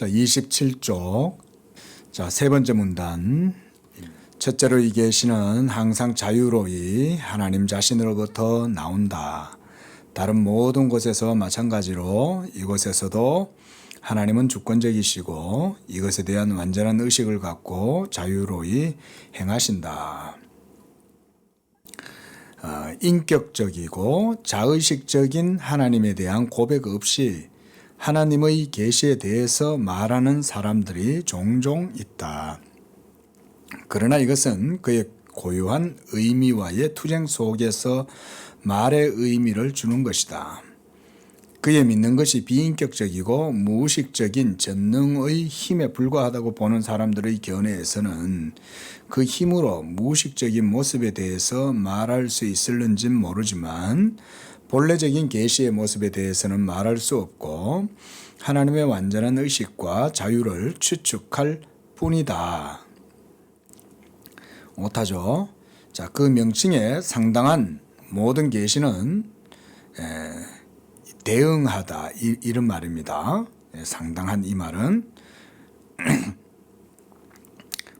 자, 27쪽. 자, 세 번째 문단. 첫째로 이 계시는 항상 자유로이 하나님 자신으로부터 나온다. 다른 모든 곳에서 마찬가지로 이곳에서도 하나님은 주권적이시고 이것에 대한 완전한 의식을 갖고 자유로이 행하신다. 인격적이고 자의식적인 하나님에 대한 고백 없이 하나님의 계시에 대해서 말하는 사람들이 종종 있다. 그러나 이것은 그의 고유한 의미와의 투쟁 속에서 말의 의미를 주는 것이다. 그의 믿는 것이 비인격적이고 무의식적인 전능의 힘에 불과하다고 보는 사람들의 견해에서는 그 힘으로 무의식적인 모습에 대해서 말할 수 있을는지는 모르지만 본래적인 계시의 모습에 대해서는 말할 수 없고 하나님의 완전한 의식과 자유를 추측할 뿐이다. 못하죠. 자, 그 명칭에 상당한 모든 계시는 대응하다 이런 말입니다. 상당한 이 말은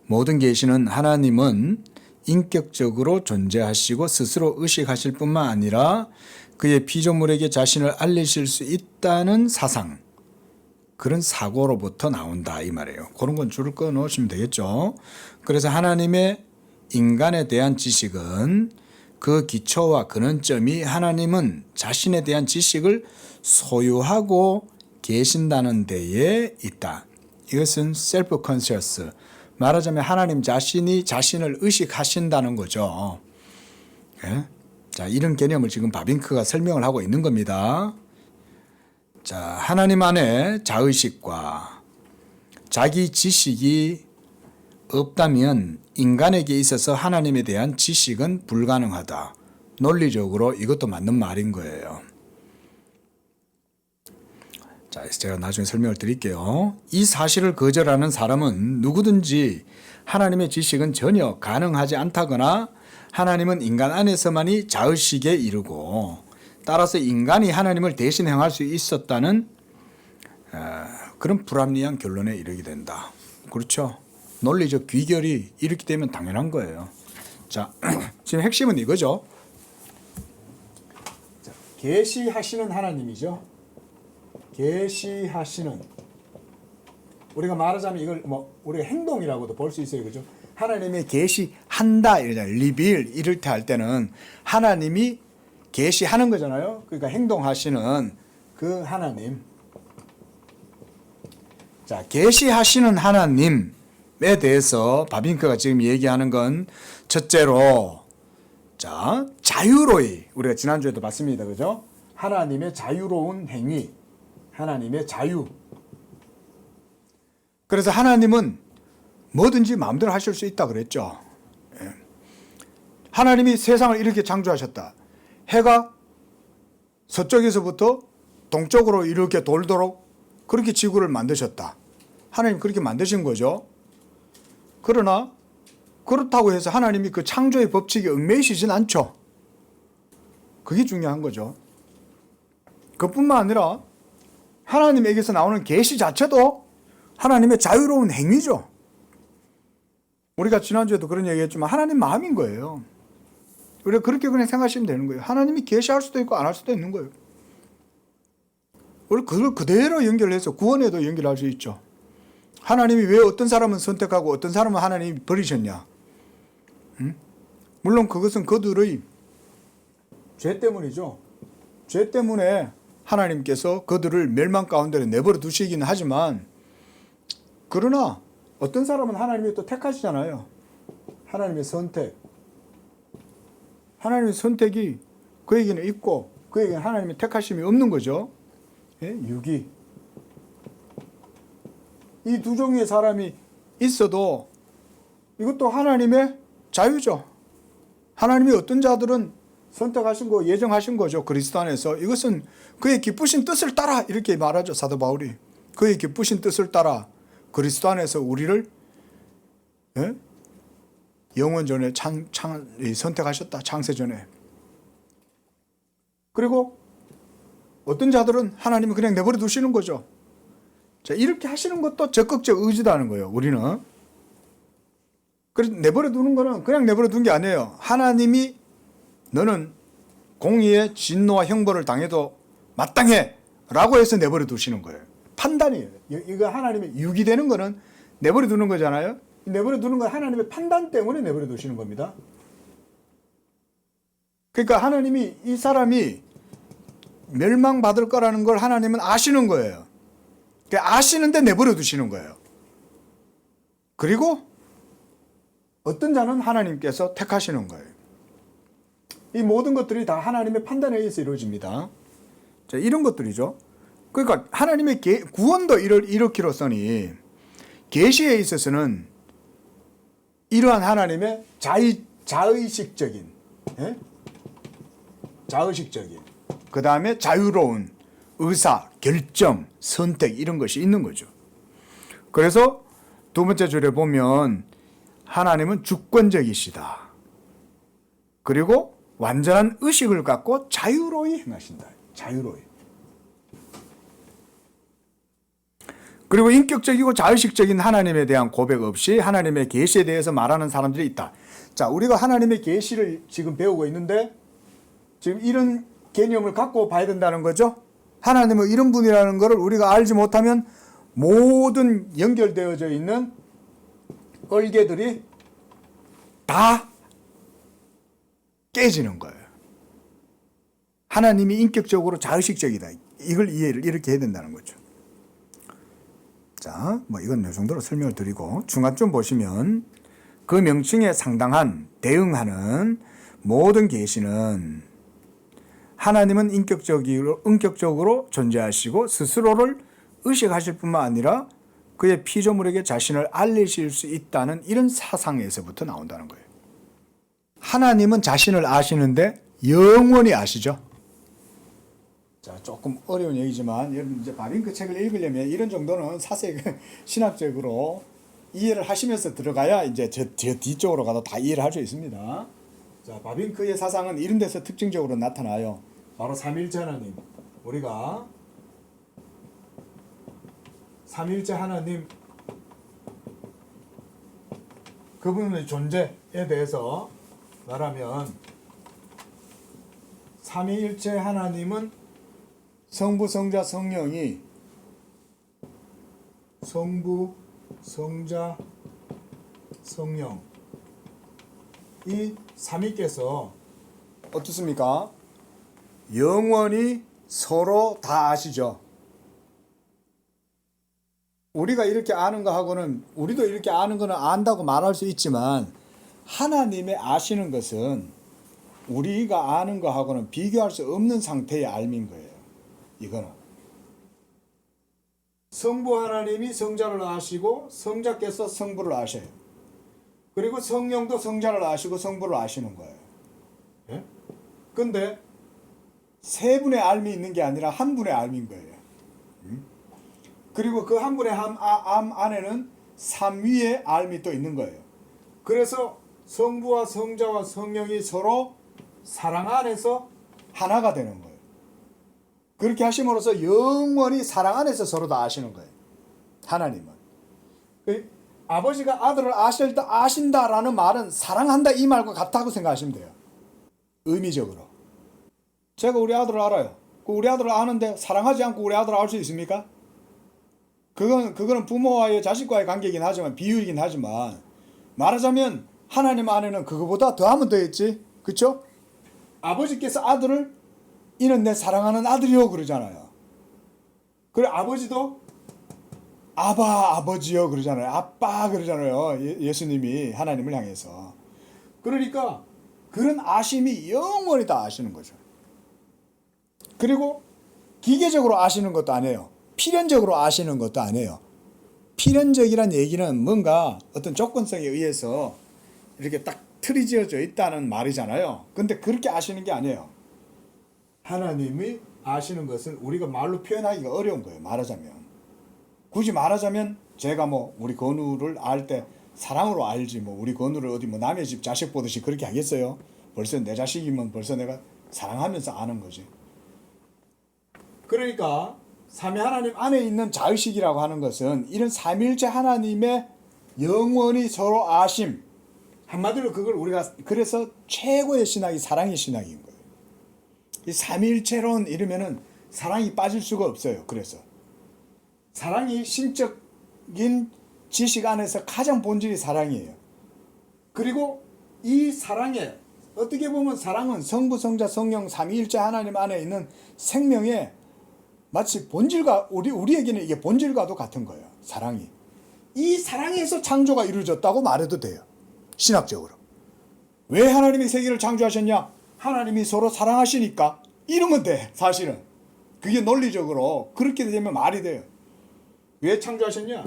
모든 계시는 하나님은 인격적으로 존재하시고 스스로 의식하실 뿐만 아니라 그의 피조물에게 자신을 알리실 수 있다는 사상, 그런 사고로부터 나온다 이 말이에요. 그런 건 줄을 꺼 놓으시면 되겠죠. 그래서 하나님의 인간에 대한 지식은 그 기초와 근원점이 하나님은 자신에 대한 지식을 소유하고 계신다는 데에 있다. 이것은 셀프 컨셔스, 말하자면 하나님 자신이 자신을 의식하신다는 거죠. 예? 자, 이런 개념을 지금 바빙크가 설명을 하고 있는 겁니다. 자, 하나님 안에 자의식과 자기 지식이 없다면 인간에게 있어서 하나님에 대한 지식은 불가능하다. 논리적으로 이것도 맞는 말인 거예요. 자, 제가 나중에 설명을 드릴게요. 이 사실을 거절하는 사람은 누구든지 하나님의 지식은 전혀 가능하지 않다거나 하나님은 인간 안에서만이 자의식에 이르고 따라서 인간이 하나님을 대신 행할 수 있었다는 그런 불합리한 결론에 이르게 된다. 그렇죠? 논리적 귀결이 이렇게 되면 당연한 거예요. 자, 지금 핵심은 이거죠. 계시하시는 하나님이죠. 계시하시는, 우리가 말하자면 이걸 우리가 행동이라고도 볼 수 있어요. 그죠? 하나님이 계시한다 이러잖아요. 리빌 이럴 때 할 때는 하나님이 계시하는 거잖아요. 그러니까 행동하시는 그 하나님. 자, 계시하시는 하나님에 대해서 바빙크가 지금 얘기하는 건 첫째로, 자, 자유로이, 우리가 지난주에도 봤습니다. 그죠? 하나님의 자유로운 행위, 하나님의 자유. 그래서 하나님은 뭐든지 마음대로 하실 수 있다 그랬죠. 예. 하나님이 세상을 이렇게 창조하셨다. 해가 서쪽에서부터 동쪽으로 이렇게 돌도록 그렇게 지구를 만드셨다. 하나님 그렇게 만드신 거죠. 그러나 그렇다고 해서 하나님이 그 창조의 법칙에 얽매이시진 않죠. 그게 중요한 거죠. 그뿐만 아니라 하나님에게서 나오는 계시 자체도 하나님의 자유로운 행위죠. 우리가 지난주에도 그런 얘기했지만 하나님 마음인 거예요. 우리가 그렇게 그냥 생각하시면 되는 거예요. 하나님이 계시할 수도 있고 안 할 수도 있는 거예요. 우리 그걸 그대로 연결해서 구원에도 연결할 수 있죠. 하나님이 왜 어떤 사람은 선택하고 어떤 사람은 하나님이 버리셨냐. 물론 그것은 그들의 죄 때문이죠. 죄 때문에 하나님께서 그들을 멸망 가운데 내버려 두시기는 하지만, 그러나 어떤 사람은 하나님이 또 택하시잖아요. 하나님의 선택. 하나님의 선택이 그에게는 있고 그에게는 하나님의 택하심이 없는 거죠. 예? 유기. 이 두 종류의 사람이 있어도 이것도 하나님의 자유죠. 하나님이 어떤 자들은 선택하신 거, 예정하신 거죠. 그리스도 안에서. 이것은 그의 기쁘신 뜻을 따라 이렇게 말하죠. 사도 바울이. 그의 기쁘신 뜻을 따라 그리스도 안에서 우리를 영원 전에 선택하셨다. 창세 전에. 그리고 어떤 자들은 하나님이 그냥 내버려 두시는 거죠. 자, 이렇게 하시는 것도 적극적 의지다는 거예요. 우리는. 그래서 내버려 두는 거는 그냥 내버려 둔 게 아니에요. 하나님이 너는 공의의 진노와 형벌을 당해도 마땅해 라고 해서 내버려 두시는 거예요. 판단이에요. 이거 하나님의 유기되는 거는 내버려 두는 거잖아요. 내버려 두는 건 하나님의 판단 때문에 내버려 두시는 겁니다. 그러니까 하나님이 이 사람이 멸망받을 거라는 걸 하나님은 아시는 거예요. 그러니까 아시는데 내버려 두시는 거예요. 그리고 어떤 자는 하나님께서 택하시는 거예요. 이 모든 것들이 다 하나님의 판단에 의해서 이루어집니다. 자, 이런 것들이죠. 그러니까 하나님의 구원도 이렇기로서니 계시에 있어서는 이러한 하나님의 자의식적인, 그 다음에 자유로운 의사, 결정, 선택 이런 것이 있는 거죠. 그래서 두 번째 줄에 보면 하나님은 주권적이시다. 그리고 완전한 의식을 갖고 자유로이 행하신다. 자유로이. 그리고 인격적이고 자의식적인 하나님에 대한 고백 없이 하나님의 계시에 대해서 말하는 사람들이 있다. 자, 우리가 하나님의 계시를 지금 배우고 있는데 지금 이런 개념을 갖고 봐야 된다는 거죠. 하나님은 이런 분이라는 것을 우리가 알지 못하면 모든 연결되어져 있는 얼개들이 다 깨지는 거예요. 하나님이 인격적으로 자의식적이다. 이걸 이해를 이렇게 해야 된다는 거죠. 자, 뭐 이건 이 정도로 설명을 드리고 중간쯤 보시면 그 명칭에 상당한 대응하는 모든 계시는 하나님은 인격적으로 존재하시고 스스로를 의식하실 뿐만 아니라 그의 피조물에게 자신을 알리실 수 있다는 이런 사상에서부터 나온다는 거예요. 하나님은 자신을 아시는데 영원히 아시죠. 자, 조금 어려운 얘기지만 여러분 이제 바빙크 책을 읽으려면 이런 정도는 사색 신학적으로 이해를 하시면서 들어가야 이제 저 뒤쪽으로 가도 다 이해를 할 수 있습니다. 자, 바빙크의 사상은 이런 데서 특징적으로 나타나요. 바로 삼위일체 하나님. 우리가 삼위일체 하나님 그분의 존재에 대해서 말하면 삼위일체 하나님은 성부, 성자, 성령이 성부, 성자, 성령 이 삼위께서 어떻습니까? 영원히 서로 다 아시죠. 우리가 이렇게 아는 거하고는 우리도 이렇게 아는 거는 안다고 말할 수 있지만 하나님의 아시는 것은 우리가 아는 거하고는 비교할 수 없는 상태의 알민 거예요. 이거는 성부 하나님이 성자를 아시고 성자께서 성부를 아셔요. 그리고 성령도 성자를 아시고 성부를 아시는 거예요. 예? 근데 세 분의 알미 있는 게 아니라 한 분의 알미인 거예요. 그리고 그 한 분의 암 안에는 삼위의 알미 또 있는 거예요. 그래서 성부와 성자와 성령이 서로 사랑 안에서 하나가 되는 거예요. 그렇게 하심으로써 영원히 사랑 안에서 서로 다 아시는 거예요. 하나님은. 아버지가 아들을 아신다라는 말은 사랑한다 이 말과 같다고 생각하시면 돼요. 의미적으로. 제가 우리 아들을 알아요. 우리 아들을 아는데 사랑하지 않고 우리 아들을 알 수 있습니까? 그거는 부모와의 자식과의 관계이긴 하지만 비유이긴 하지만 말하자면 하나님 안에는 그거보다 더하면 더했지. 그렇죠? 아버지께서 아들을 이는 내 사랑하는 아들이요 그러잖아요. 그리고 아버지도 아버지요 그러잖아요. 아빠 그러잖아요. 예수님이 하나님을 향해서. 그러니까 그런 아심이 영원히 다 아시는 거죠. 그리고 기계적으로 아시는 것도 아니에요. 필연적으로 아시는 것도 아니에요. 필연적이란 얘기는 뭔가 어떤 조건성에 의해서 이렇게 딱 틀이 지어져 있다는 말이잖아요. 근데 그렇게 아시는 게 아니에요. 하나님이 아시는 것은 우리가 말로 표현하기가 어려운 거예요. 말하자면. 굳이 말하자면 제가 뭐 우리 건우를 알 때 사랑으로 알지 뭐 우리 건우를 어디 뭐 남의 집 자식 보듯이 그렇게 하겠어요? 벌써 내 자식이면 벌써 내가 사랑하면서 아는 거지. 그러니까 삼위 하나님 안에 있는 자의식이라고 하는 것은 이런 삼위일체 하나님의 영원히 서로 아심, 한마디로 그걸 우리가 그래서 최고의 신학이 사랑의 신학인 거예요. 이 삼위일체론 이러면은 사랑이 빠질 수가 없어요. 그래서 사랑이 신적인 지식 안에서 가장 본질이 사랑이에요. 그리고 이 사랑에 어떻게 보면 사랑은 성부, 성자, 성령 삼위일체 하나님 안에 있는 생명의 마치 본질과 우리에게는 이게 본질과도 같은 거예요. 사랑이. 이 사랑에서 창조가 이루어졌다고 말해도 돼요. 신학적으로. 왜 하나님이 세계를 창조하셨냐? 하나님이 서로 사랑하시니까. 이러면 돼. 사실은. 그게 논리적으로 그렇게 되면 말이 돼요. 왜 창조하셨냐?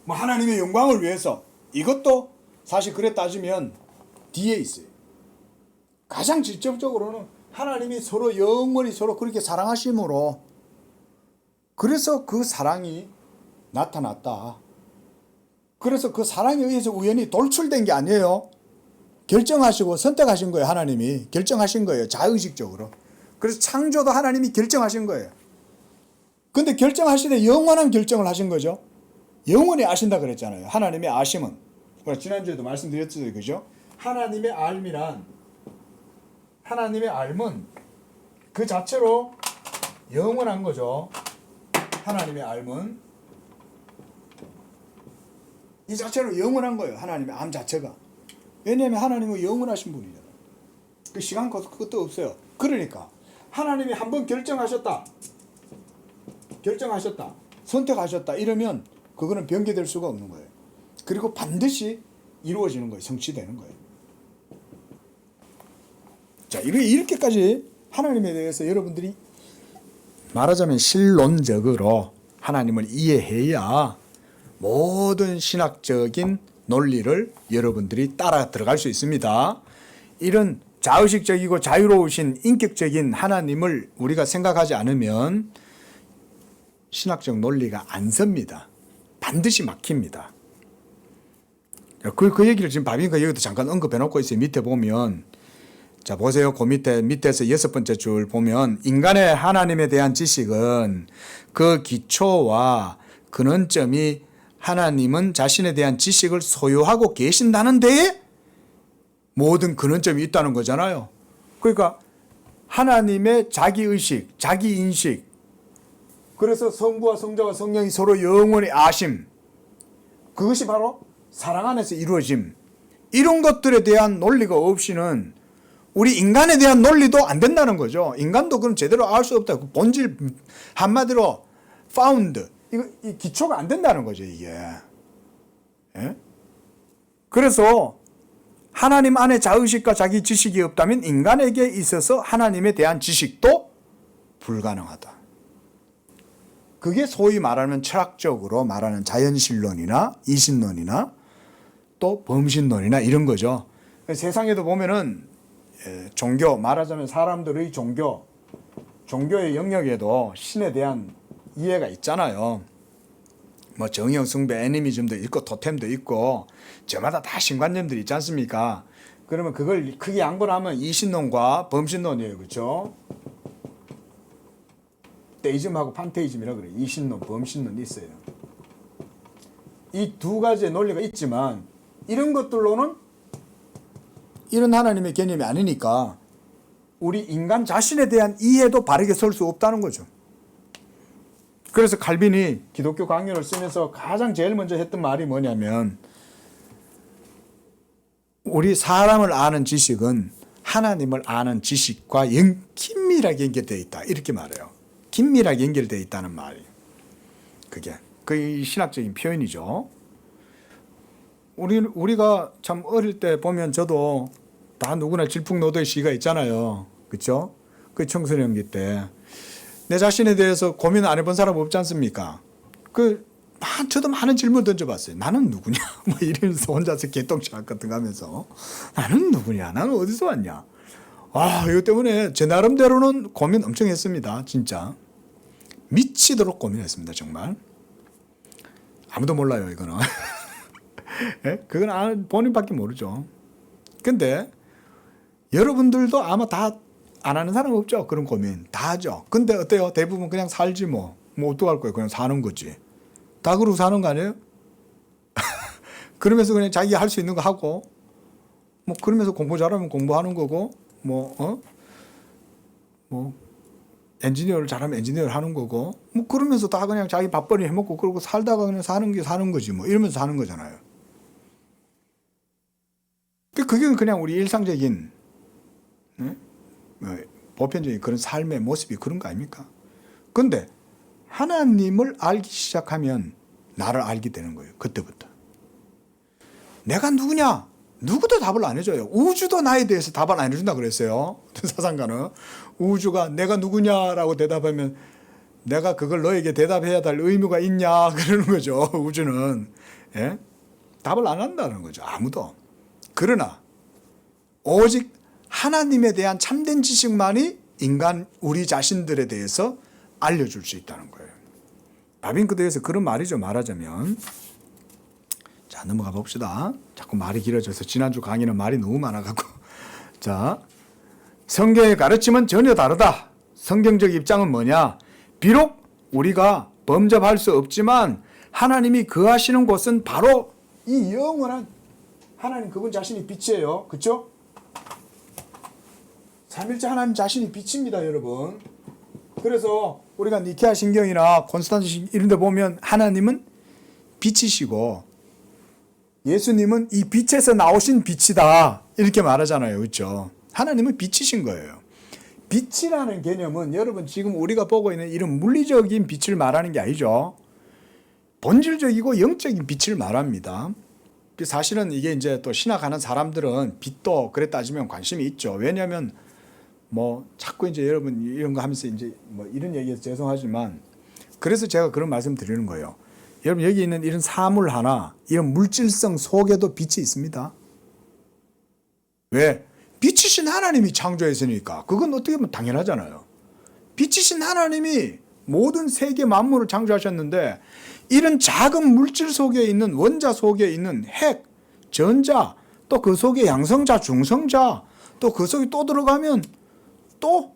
뭐 하나님의 영광을 위해서. 이것도 사실 그래 따지면 뒤에 있어요. 가장 직접적으로는 하나님이 서로 영원히 서로 그렇게 사랑하심으로 그래서 그 사랑이 나타났다. 그래서 그 사랑에 의해서 우연히 돌출된 게 아니에요. 결정하시고 선택하신 거예요. 하나님이 결정하신 거예요. 자의식적으로. 그래서 창조도 하나님이 결정하신 거예요. 근데 결정하시되 영원한 결정을 하신 거죠. 영원히 아신다 그랬잖아요. 하나님의 아심은. 지난주에도 말씀드렸죠. 그죠? 하나님의 알은 그 자체로 영원한 거죠. 하나님의 알은 이 자체로 영원한 거예요. 하나님의 암 자체가. 왜냐하면 하나님은 영원하신 분이잖아요. 그 시간 그것도 없어요. 그러니까 하나님이 한번 결정하셨다. 선택하셨다. 이러면 그거는 변개될 수가 없는 거예요. 그리고 반드시 이루어지는 거예요. 성취되는 거예요. 자, 이렇게까지 하나님에 대해서 여러분들이 말하자면 실론적으로 하나님을 이해해야 모든 신학적인 논리를 여러분들이 따라 들어갈 수 있습니다. 이런 자의식적이고 자유로우신 인격적인 하나님을 우리가 생각하지 않으면 신학적 논리가 안 섭니다. 반드시 막힙니다. 그 얘기를 지금 바비니까 여기도 잠깐 언급해 놓고 있어요. 밑에 보면 자 보세요. 그 밑에서 6번째 줄 보면 인간의 하나님에 대한 지식은 그 기초와 근원점이 하나님은 자신에 대한 지식을 소유하고 계신다는 데에 모든 근원점이 있다는 거잖아요. 그러니까 하나님의 자기의식, 자기인식, 그래서 성부와 성자와 성령이 서로 영원히 아심, 그것이 바로 사랑 안에서 이루어짐. 이런 것들에 대한 논리가 없이는 우리 인간에 대한 논리도 안 된다는 거죠. 인간도 그럼 제대로 알 수 없다. 본질 한마디로 found. 이 기초가 안 된다는 거죠, 이게. 예? 그래서 하나님 안에 자의식과 자기 지식이 없다면 인간에게 있어서 하나님에 대한 지식도 불가능하다. 그게 소위 말하는 철학적으로 말하는 자연신론이나 이신론이나 또 범신론이나 이런 거죠. 세상에도 보면은 종교, 말하자면 사람들의 종교의 영역에도 신에 대한 이해가 있잖아요. 뭐 정형 숭배, 애니미즘도 있고 토템도 있고 저마다 다 신관념들이 있지 않습니까? 그러면 그걸 크게 양분하면 이신론과 범신론이에요. 그렇죠? 테이즘하고 판테이즘이라고 그래요. 이신론, 범신론이 있어요. 이 두 가지의 논리가 있지만 이런 것들로는 이런 하나님의 개념이 아니니까 우리 인간 자신에 대한 이해도 바르게 설 수 없다는 거죠. 그래서 칼빈이 기독교 강연을 쓰면서 가장 제일 먼저 했던 말이 뭐냐면 우리 사람을 아는 지식은 하나님을 아는 지식과 긴밀하게 연결되어 있다. 이렇게 말해요. 긴밀하게 연결되어 있다는 말이. 그게 그 신학적인 표현이죠. 우리가 참 어릴 때 보면 저도 다 누구나 질풍노도의 시기가 있잖아요. 그렇죠? 그 청소년기 때. 내 자신에 대해서 고민 안 해본 사람 없지 않습니까? 저도 많은 질문 던져봤어요. 나는 누구냐? 뭐 이러면서 혼자서 개똥치락 같은 거 하면서. 나는 누구냐? 나는 어디서 왔냐? 이거 때문에 제 나름대로는 고민 엄청 했습니다. 진짜. 미치도록 고민했습니다. 정말. 아무도 몰라요, 이거는. 예? 그건 본인밖에 모르죠. 근데 여러분들도 아마 다 안 하는 사람 없죠. 그런 고민 다 하죠. 근데 어때요? 대부분 그냥 살지 뭐 어떡할 거예요. 그냥 사는 거지. 다 그러고 사는 거 아니에요? 그러면서 그냥 자기가 할 수 있는 거 하고 뭐 그러면서 공부 잘하면 공부하는 거고 뭐 엔지니어를 잘하면 엔지니어를 하는 거고 뭐 그러면서 다 그냥 자기 밥벌이 해먹고 그러고 살다가 그냥 사는 거지 뭐 이러면서 사는 거잖아요. 그게 그냥 우리 일상적인 보편적인 그런 삶의 모습이 그런 거 아닙니까? 근데 하나님을 알기 시작하면 나를 알게 되는 거예요. 그때부터. 내가 누구냐? 누구도 답을 안 해줘요. 우주도 나에 대해서 답을 안 해준다 그랬어요. 사상가는. 우주가 내가 누구냐라고 대답하면 내가 그걸 너에게 대답해야 될 의무가 있냐 그러는 거죠. 우주는. 예? 답을 안 한다는 거죠. 아무도. 그러나 오직 하나님에 대한 참된 지식만이 인간 우리 자신들에 대해서 알려줄 수 있다는 거예요. 바빙크드에서 그런 말이죠. 말하자면 자 넘어가 봅시다. 자꾸 말이 길어져서 지난주 강의는 말이 너무 많아갖고 자 성경의 가르침은 전혀 다르다. 성경적 입장은 뭐냐? 비록 우리가 범접할 수 없지만 하나님이 거하시는 곳은 바로 이 영원한 하나님 그분 자신이 빛이에요. 그렇죠? 삼일째 하나님 자신이 빛입니다, 여러분. 그래서 우리가 니케아 신경이나 콘스탄스 신경 이런 데 보면 하나님은 빛이시고 예수님은 이 빛에서 나오신 빛이다. 이렇게 말하잖아요. 그렇죠? 하나님은 빛이신 거예요. 빛이라는 개념은 여러분 지금 우리가 보고 있는 이런 물리적인 빛을 말하는 게 아니죠. 본질적이고 영적인 빛을 말합니다. 사실은 이게 이제 또 신학하는 사람들은 빛도 그래 따지면 관심이 있죠. 왜냐하면 뭐 자꾸 이제 여러분 이런 거 하면서 이제 뭐 이런 얘기해서 죄송하지만 그래서 제가 그런 말씀 드리는 거예요. 여러분 여기 있는 이런 사물 하나 이런 물질성 속에도 빛이 있습니다. 왜? 빛이신 하나님이 창조했으니까 그건 어떻게 보면 당연하잖아요. 빛이신 하나님이 모든 세계 만물을 창조하셨는데 이런 작은 물질 속에 있는 원자 속에 있는 핵, 전자 또 그 속에 양성자, 중성자 또 그 속에 또 들어가면 또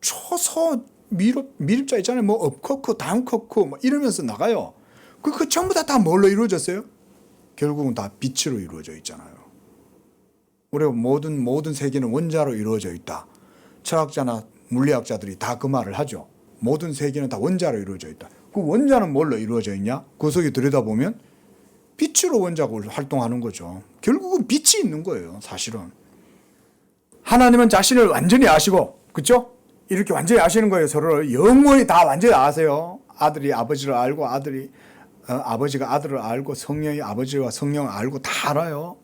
초소 미립자 있잖아요. 뭐 업커크, 다운커크 뭐 이러면서 나가요. 그 전부 다 뭘로 이루어졌어요? 결국은 다 빛으로 이루어져 있잖아요. 우리가 모든 세계는 원자로 이루어져 있다. 철학자나 물리학자들이 다 그 말을 하죠. 모든 세계는 다 원자로 이루어져 있다. 그 원자는 뭘로 이루어져 있냐? 그 속에 들여다보면 빛으로 원자가 활동하는 거죠. 결국은 빛이 있는 거예요. 사실은. 하나님은 자신을 완전히 아시고 그렇죠? 이렇게 완전히 아시는 거예요. 서로를 영원히 다 완전히 아세요. 아들이 아버지를 알고 아버지가 아들을 알고 성령이 아버지와 성령을 알고 다 알아요.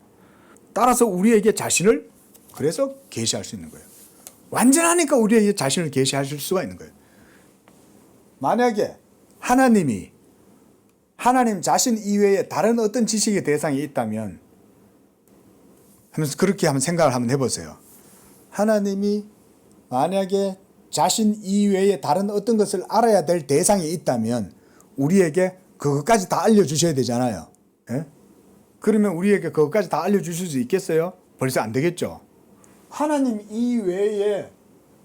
따라서 우리에게 자신을 그래서 계시할 수 있는 거예요. 완전하니까 우리에게 자신을 계시하실 수가 있는 거예요. 만약에 하나님 자신 이외에 다른 어떤 지식의 대상이 있다면 하면서 그렇게 한번 생각을 한번 해보세요. 하나님이 만약에 자신 이외에 다른 어떤 것을 알아야 될 대상이 있다면 우리에게 그것까지 다 알려주셔야 되잖아요. 예? 그러면 우리에게 그것까지 다 알려주실 수 있겠어요? 벌써 안 되겠죠. 하나님 이외에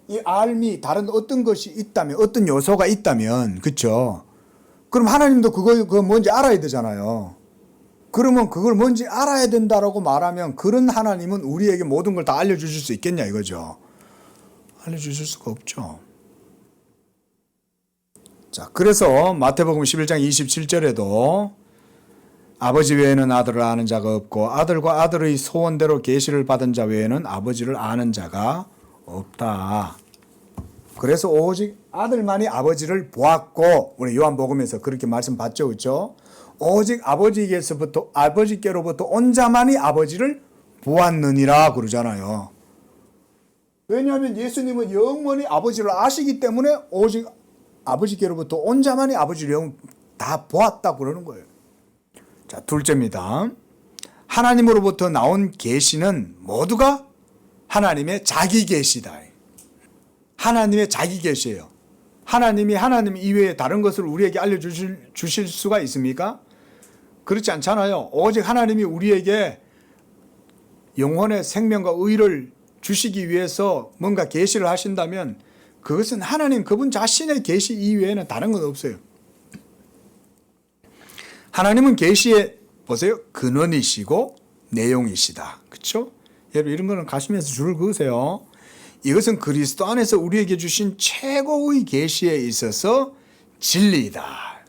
이 알미 다른 어떤 것이 있다면 어떤 요소가 있다면 그렇죠. 그럼 하나님도 그거 뭔지 알아야 되잖아요. 그러면 그걸 뭔지 알아야 된다라고 말하면 그런 하나님은 우리에게 모든 걸 다 알려주실 수 있겠냐 이거죠. 알려주실 수가 없죠. 자, 그래서 마태복음 11장 27절에도 아버지 외에는 아들을 아는 자가 없고 아들과 아들의 소원대로 계시를 받은 자 외에는 아버지를 아는 자가 없다. 그래서 오직 아들만이 아버지를 보았고 우리 요한복음에서 그렇게 말씀 받죠. 그렇죠? 오직 아버지께로부터 온 자만이 아버지를 보았느니라 그러잖아요. 왜냐하면 예수님은 영원히 아버지를 아시기 때문에 오직 아버지께로부터 온 자만이 아버지를 다 보았다 그러는 거예요. 자, 둘째입니다. 하나님으로부터 나온 계시는 모두가 하나님의 자기 계시다. 하나님의 자기 계시예요. 하나님이 하나님 이외에 다른 것을 우리에게 알려주실 수가 있습니까? 그렇지 않잖아요. 오직 하나님이 우리에게 영혼의 생명과 의를 주시기 위해서 뭔가 계시를 하신다면 그것은 하나님 그분 자신의 계시 이외에는 다른 건 없어요. 하나님은 계시의 보세요. 근원이시고 내용이시다. 그렇죠? 여러분 이런 거는 가시면서 줄을 그으세요. 이것은 그리스도 안에서 우리에게 주신 최고의 계시에 있어서 진리이다.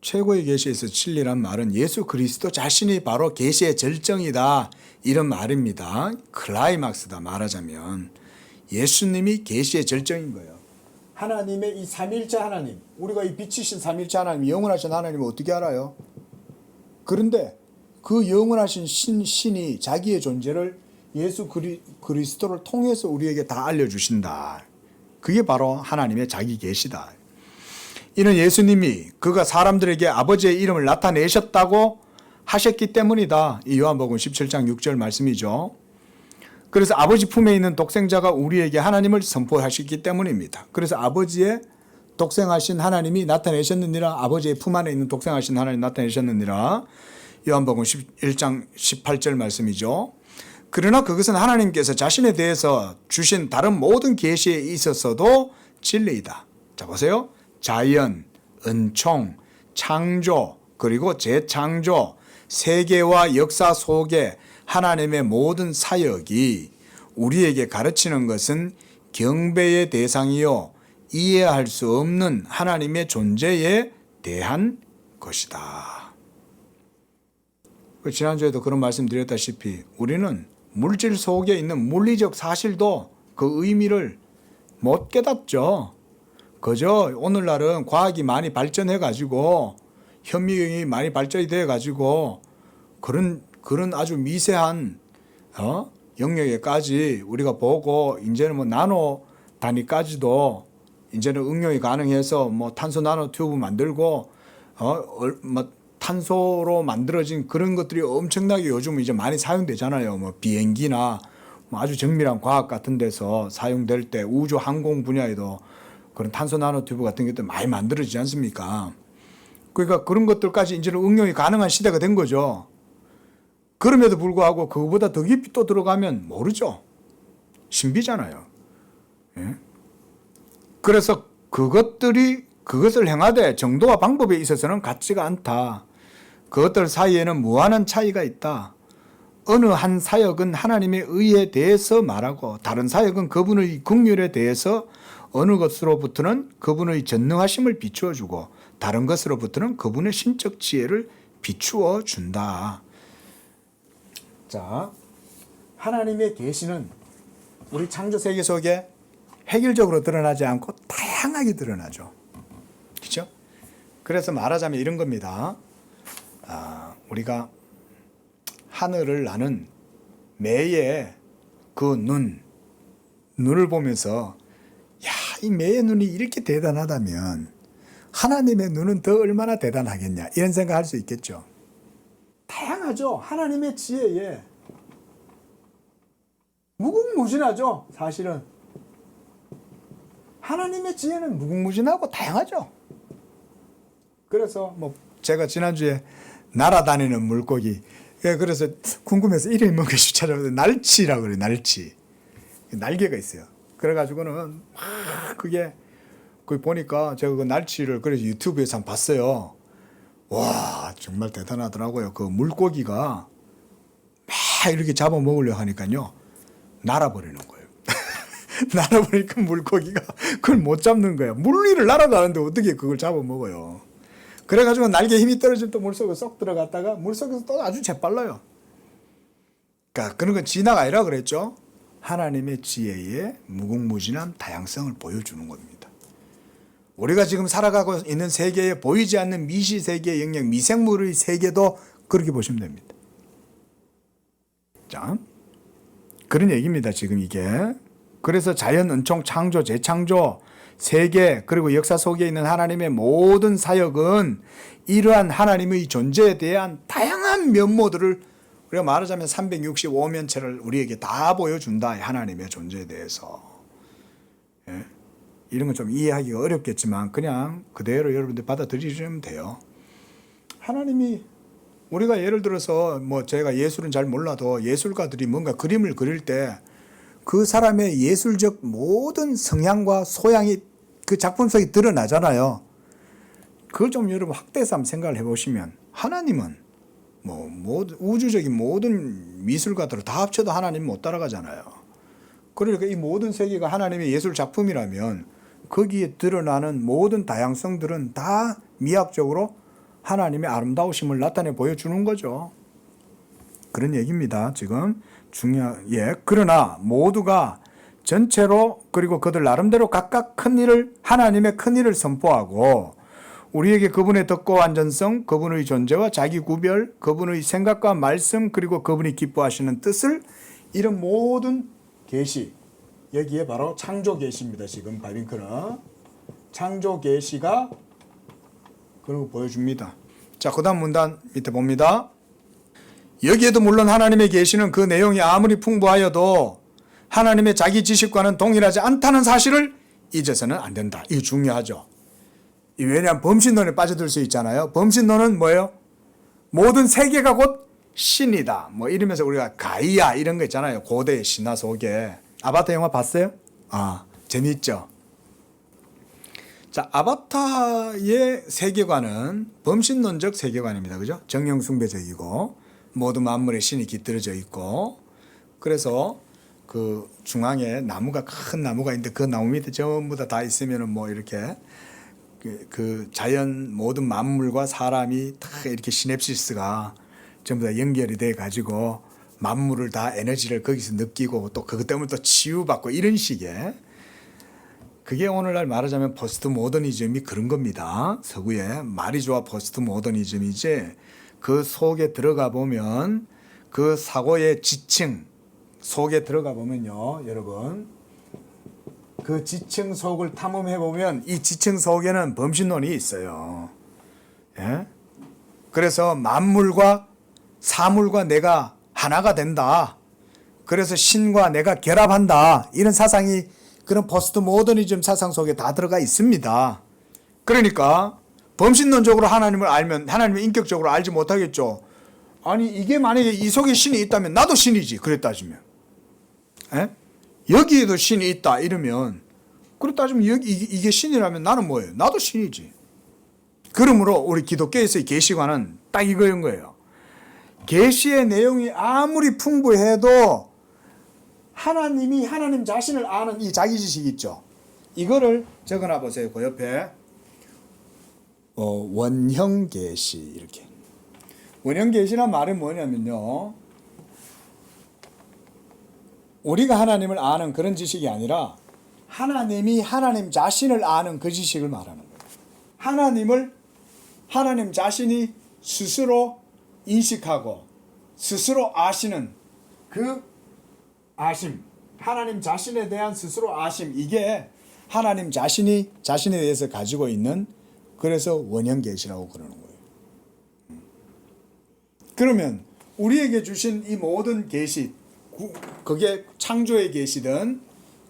최고의 계시에 있어서 진리란 말은 예수 그리스도 자신이 바로 계시의 절정이다. 이런 말입니다. 클라이막스다 말하자면. 예수님이 계시의 절정인 거예요. 하나님의 이 삼일체 하나님, 우리가 이 빛이신 삼일체 하나님, 영원하신 하나님을 어떻게 알아요? 그런데 그 영원하신 신이 자기의 존재를 예수 그리스도를 통해서 우리에게 다 알려주신다. 그게 바로 하나님의 자기 계시다. 이는 예수님이 그가 사람들에게 아버지의 이름을 나타내셨다고 하셨기 때문이다. 이 요한복음 17장 6절 말씀이죠. 그래서 아버지 품에 있는 독생자가 우리에게 하나님을 선포하셨기 때문입니다. 그래서 아버지의 독생하신 하나님이 나타내셨느니라. 아버지의 품 안에 있는 독생하신 하나님 나타내셨느니라. 요한복음 11장 18절 말씀이죠. 그러나 그것은 하나님께서 자신에 대해서 주신 다른 모든 계시에 있어서도 진리이다. 자 보세요. 자연, 은총, 창조, 그리고 재창조, 세계와 역사 속에 하나님의 모든 사역이 우리에게 가르치는 것은 경배의 대상이요 이해할 수 없는 하나님의 존재에 대한 것이다. 지난주에도 그런 말씀 드렸다시피 우리는 물질 속에 있는 물리적 사실도 그 의미를 못 깨닫죠. 그저 오늘날은 과학이 많이 발전해 가지고 현미경이 많이 발전이 돼 가지고 그런 아주 미세한 영역에까지 우리가 보고 이제는 뭐 나노 단위까지도 이제는 응용이 가능해서 뭐 탄소 나노 튜브 만들고 뭐 탄소로 만들어진 그런 것들이 엄청나게 요즘 이제 많이 사용되잖아요. 뭐 비행기나 뭐 아주 정밀한 과학 같은 데서 사용될 때 우주 항공 분야에도 그런 탄소 나노 튜브 같은 것들 많이 만들어지지 않습니까? 그러니까 그런 것들까지 이제는 응용이 가능한 시대가 된 거죠. 그럼에도 불구하고 그거보다 더 깊이 또 들어가면 모르죠. 신비잖아요. 예? 그래서 그것을 행하되 정도와 방법에 있어서는 같지가 않다. 그것들 사이에는 무한한 차이가 있다. 어느 한 사역은 하나님의 의에 대해서 말하고 다른 사역은 그분의 긍휼에 대해서 어느 것으로부터는 그분의 전능하심을 비추어 주고 다른 것으로부터는 그분의 신적 지혜를 비추어 준다. 자, 하나님의 계시는 우리 창조 세계 속에 획일적으로 드러나지 않고 다양하게 드러나죠. 그렇죠? 그래서 말하자면 이런 겁니다. 우리가 하늘을 나는 매의 그 눈을 보면서 야, 이 매의 눈이 이렇게 대단하다면 하나님의 눈은 더 얼마나 대단하겠냐 이런 생각할 수 있겠죠. 다양하죠. 하나님의 지혜에 무궁무진하죠. 사실은 하나님의 지혜는 무궁무진하고 다양하죠. 그래서 뭐 제가 지난주에 날아다니는 물고기 그래서 궁금해서 이름이 뭔지 찾아봤는데 날치라고 그래요. 날치 날개가 있어요. 그래가지고는 막 그게 보니까 제가 그 날치를 그래서 유튜브에서 한번 봤어요. 와 정말 대단하더라고요. 그 물고기가 막 이렇게 잡아먹으려 하니까요 날아버리는 거예요. 날아버리니까 물고기가 그걸 못 잡는 거야. 물 위를 날아가는데 어떻게 그걸 잡아먹어요. 그래가지고 날개 힘이 떨어지면 또 물속에 쏙 들어갔다가 물속에서 또 아주 재빨라요. 그러니까 그런 건 진화가 아니라 그랬죠. 하나님의 지혜의 무궁무진한 다양성을 보여주는 겁니다. 우리가 지금 살아가고 있는 세계에 보이지 않는 미시세계의 영역, 미생물의 세계도 그렇게 보시면 됩니다. 자, 그런 얘기입니다. 지금 이게. 그래서 자연, 은총, 창조, 재창조, 세계 그리고 역사 속에 있는 하나님의 모든 사역은 이러한 하나님의 존재에 대한 다양한 면모들을 우리가 말하자면 365면체를 우리에게 다 보여준다. 하나님의 존재에 대해서. 예? 이런 건 좀 이해하기가 어렵겠지만 그냥 그대로 여러분들 받아들이시면 돼요. 하나님이 우리가 예를 들어서 뭐 제가 예술은 잘 몰라도 예술가들이 뭔가 그림을 그릴 때 그 사람의 예술적 모든 성향과 소양이 그 작품 속에 드러나잖아요. 그걸 좀 여러분 확대해서 한번 생각을 해보시면 하나님은 뭐 우주적인 모든 미술가들을 다 합쳐도 하나님 못 따라가잖아요. 그러니까 이 모든 세계가 하나님의 예술 작품이라면 거기에 드러나는 모든 다양성들은 다 미학적으로 하나님의 아름다우심을 나타내 보여주는 거죠. 그런 얘기입니다. 지금 그러나 모두가 전체로 그리고 그들 나름대로 각각 하나님의 큰 일을 선포하고 우리에게 그분의 덕고 완전성, 그분의 존재와 자기 구별, 그분의 생각과 말씀, 그리고 그분이 기뻐하시는 뜻을 이런 모든 계시, 여기에 바로 창조 계시입니다. 지금 바빙크는 창조 계시가 그리고 보여줍니다. 자, 그다음 문단 밑에 봅니다. 여기에도 물론 하나님의 계시는 그 내용이 아무리 풍부하여도 하나님의 자기 지식과는 동일하지 않다는 사실을 잊어서는 안 된다. 이거 중요하죠. 왜냐하면 범신론에 빠져들 수 있잖아요. 범신론은 뭐예요? 모든 세계가 곧 신이다. 뭐 이러면서 우리가 가이아 이런 거 있잖아요. 고대 신화 속에. 아바타 영화 봤어요? 재미있죠. 자, 아바타의 세계관은 범신론적 세계관입니다. 그죠? 정령숭배적이고 모든 만물의 신이 깃들어져 있고 그래서 그 중앙에 큰 나무가 있는데 그 나무 밑에 전부 다 있으면은 뭐 이렇게 그 자연 모든 만물과 사람이 다 이렇게 시냅시스가 전부 다 연결이 돼 가지고 만물을 다 에너지를 거기서 느끼고 또 그것 때문에 또 치유받고 이런 식의 그게 오늘날 말하자면 포스트 모더니즘이 그런 겁니다. 서구의 말이 좋아 포스트 모더니즘이지 그 속에 들어가 보면 그 사고의 지층 속에 들어가 보면요, 여러분 그 지층 속을 탐험해 보면 이 지층 속에는 범신론이 있어요. 예? 그래서 만물과 사물과 내가 하나가 된다. 그래서 신과 내가 결합한다. 이런 사상이 그런 포스트 모더니즘 사상 속에 다 들어가 있습니다. 그러니까 범신론적으로 하나님을 알면 하나님을 인격적으로 알지 못하겠죠. 아니 이게 만약에 이 속에 신이 있다면 나도 신이지. 그래 따지면. 에? 여기에도 신이 있다 이러면 그래 따지면 이게 신이라면 나는 뭐예요? 나도 신이지. 그러므로 우리 기독교에서의 계시관은 딱 이거인 거예요. 계시의 내용이 아무리 풍부해도 하나님이 하나님 자신을 아는 이 자기지식 있죠. 이거를 적어놔 보세요. 그 옆에 원형계시 이렇게. 원형계시란 말은 뭐냐면요. 우리가 하나님을 아는 그런 지식이 아니라 하나님이 하나님 자신을 아는 그 지식을 말하는 거예요. 하나님을 하나님 자신이 스스로 인식하고 스스로 아시는 그 아심, 하나님 자신에 대한 스스로 아심, 이게 하나님 자신이 자신에 대해서 가지고 있는 그래서 원형계시라고 그러는 거예요. 그러면 우리에게 주신 이 모든 계시, 그게 창조의 계시든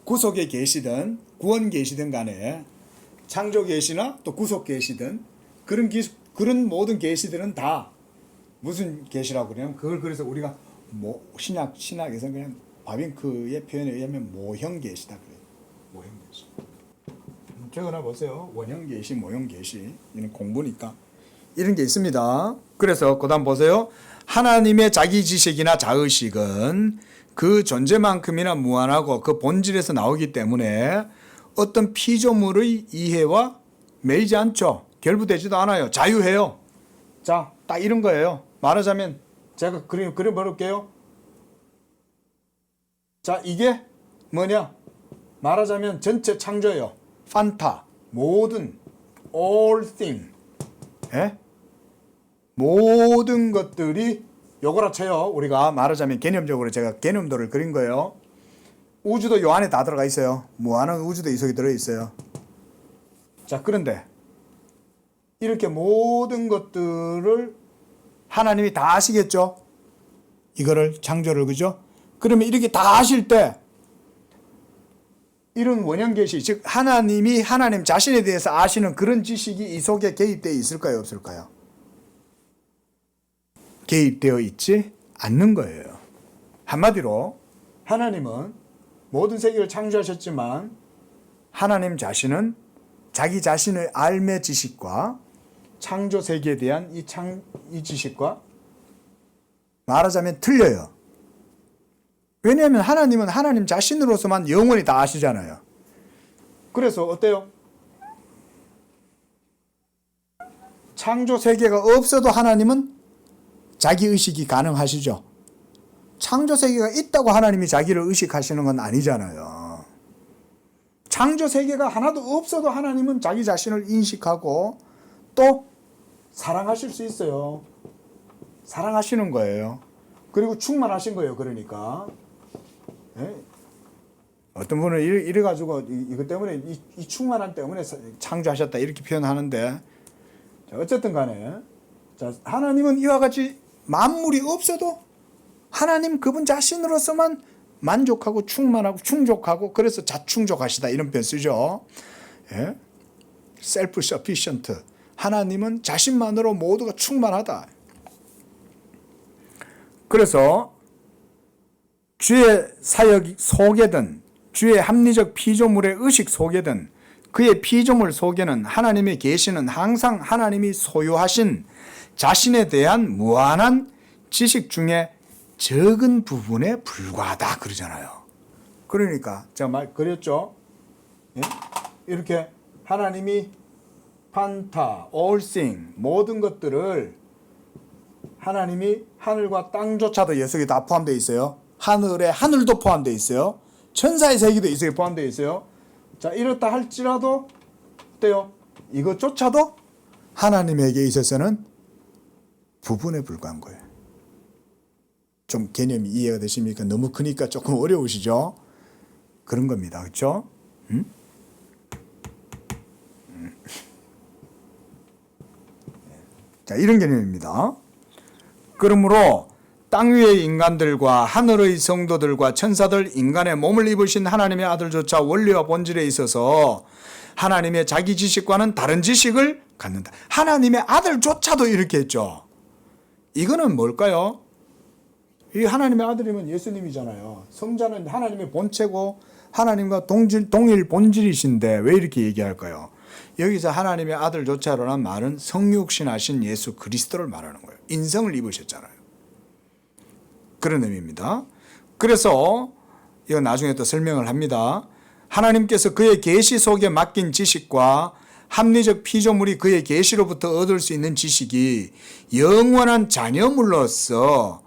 구속의 계시든 구원 계시든 간에 창조 계시나 또 구속 계시든 그런 모든 계시들은 다 무슨 계시라고 그러냐면 그걸 그래서 우리가 신학에서 그냥 바빙크의 표현에 의하면 모형 계시다 그래요. 모형 계시. 적어놔 보세요. 원형 계시, 모형 계시. 이는 공부니까 이런 게 있습니다. 그래서 그다음 보세요. 하나님의 자기 지식이나 자의식은 그 존재만큼이나 무한하고 그 본질에서 나오기 때문에 어떤 피조물의 이해와 매이지 않죠. 결부되지도 않아요. 자유해요. 자, 딱 이런 거예요. 말하자면 제가 그려볼게요. 자, 이게 뭐냐? 말하자면 전체 창조예요. 판타, 모든, all thing. 예? 모든 것들이 요거라 쳐요. 우리가 말하자면 개념적으로 제가 개념도를 그린 거예요. 우주도 요 안에 다 들어가 있어요. 무한한 우주도 이 속에 들어있어요. 자, 그런데 이렇게 모든 것들을 하나님이 다 아시겠죠? 이거를 창조를, 그죠? 그러면 이렇게 다 아실 때 이런 원형계시, 즉 하나님이 하나님 자신에 대해서 아시는 그런 지식이 이 속에 개입되어 있을까요? 없을까요? 개입되어 있지 않는 거예요. 한마디로 하나님은 모든 세계를 창조하셨지만 하나님 자신은 자기 자신의 알매 지식과 창조 세계에 대한 이 지식과 말하자면 틀려요. 왜냐하면 하나님은 하나님 자신으로서만 영원히 다 아시잖아요. 그래서 어때요? 창조 세계가 없어도 하나님은 자기 의식이 가능하시죠. 창조 세계가 있다고 하나님이 자기를 의식하시는 건 아니잖아요. 창조 세계가 하나도 없어도 하나님은 자기 자신을 인식하고 또 사랑하실 수 있어요. 사랑하시는 거예요. 그리고 충만하신 거예요. 그러니까 어떤 분은 이래가지고 이것 때문에 이 충만함 때문에 창조하셨다 이렇게 표현하는데, 어쨌든 간에 하나님은 이와 같이 만물이 없어도 하나님 그분 자신으로서만 만족하고 충만하고 충족하고, 그래서 자충족하시다 이런 표현 쓰죠. self-sufficient. 하나님은 자신만으로 모두가 충만하다. 그래서 주의 사역 속에든 주의 합리적 피조물의 의식 속에든 그의 피조물 속에는 하나님의 계시는 항상 하나님이 소유하신 자신에 대한 무한한 지식 중에 적은 부분에 불과하다 그러잖아요. 그러니까 제가 말 그랬죠. 이렇게 하나님이 판타, all thing, 모든 것들을 하나님이 하늘과 땅조차도 여기에 다 포함되어 있어요. 하늘에 하늘도 포함되어 있어요. 천사의 세계도 여기에 포함되어 있어요. 자, 이렇다 할지라도 어때요? 이것조차도 하나님에게 있어서는 부분에 불과한 거예요. 좀 개념이 이해가 되십니까? 너무 크니까 조금 어려우시죠? 그런 겁니다. 그렇죠? 자, 이런 개념입니다. 그러므로 땅 위의 인간들과 하늘의 성도들과 천사들, 인간의 몸을 입으신 하나님의 아들조차 원리와 본질에 있어서 하나님의 자기 지식과는 다른 지식을 갖는다. 하나님의 아들조차도 이렇게 했죠. 이거는 뭘까요? 이 하나님의 아들이면 예수님이잖아요. 성자는 하나님의 본체고 하나님과 동일 본질이신데 왜 이렇게 얘기할까요? 여기서 하나님의 아들조차라는 말은 성육신하신 예수 그리스도를 말하는 거예요. 인성을 입으셨잖아요. 그런 의미입니다. 그래서 이거 나중에 또 설명을 합니다. 하나님께서 그의 계시 속에 맡긴 지식과 합리적 피조물이 그의 계시로부터 얻을 수 있는 지식이 영원한 자녀물로서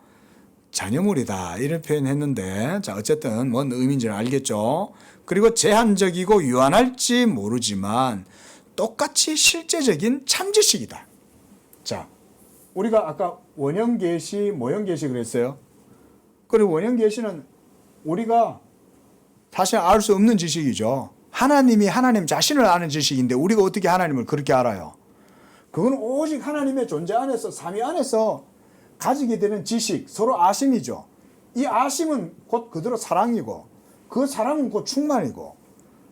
자녀물이다 이런 표현했는데, 자 어쨌든 뭔 의미인지는 알겠죠. 그리고 제한적이고 유한할지 모르지만 똑같이 실제적인 참지식이다. 자, 우리가 아까 원형계시, 모형계시 그랬어요. 그리고 원형계시는 우리가 사실 알 수 없는 지식이죠. 하나님이 하나님 자신을 아는 지식인데 우리가 어떻게 하나님을 그렇게 알아요? 그건 오직 하나님의 존재 안에서, 삼위 안에서 가지게 되는 지식, 서로 아심이죠. 이 아심은 곧 그대로 사랑이고, 그 사랑은 곧 충만이고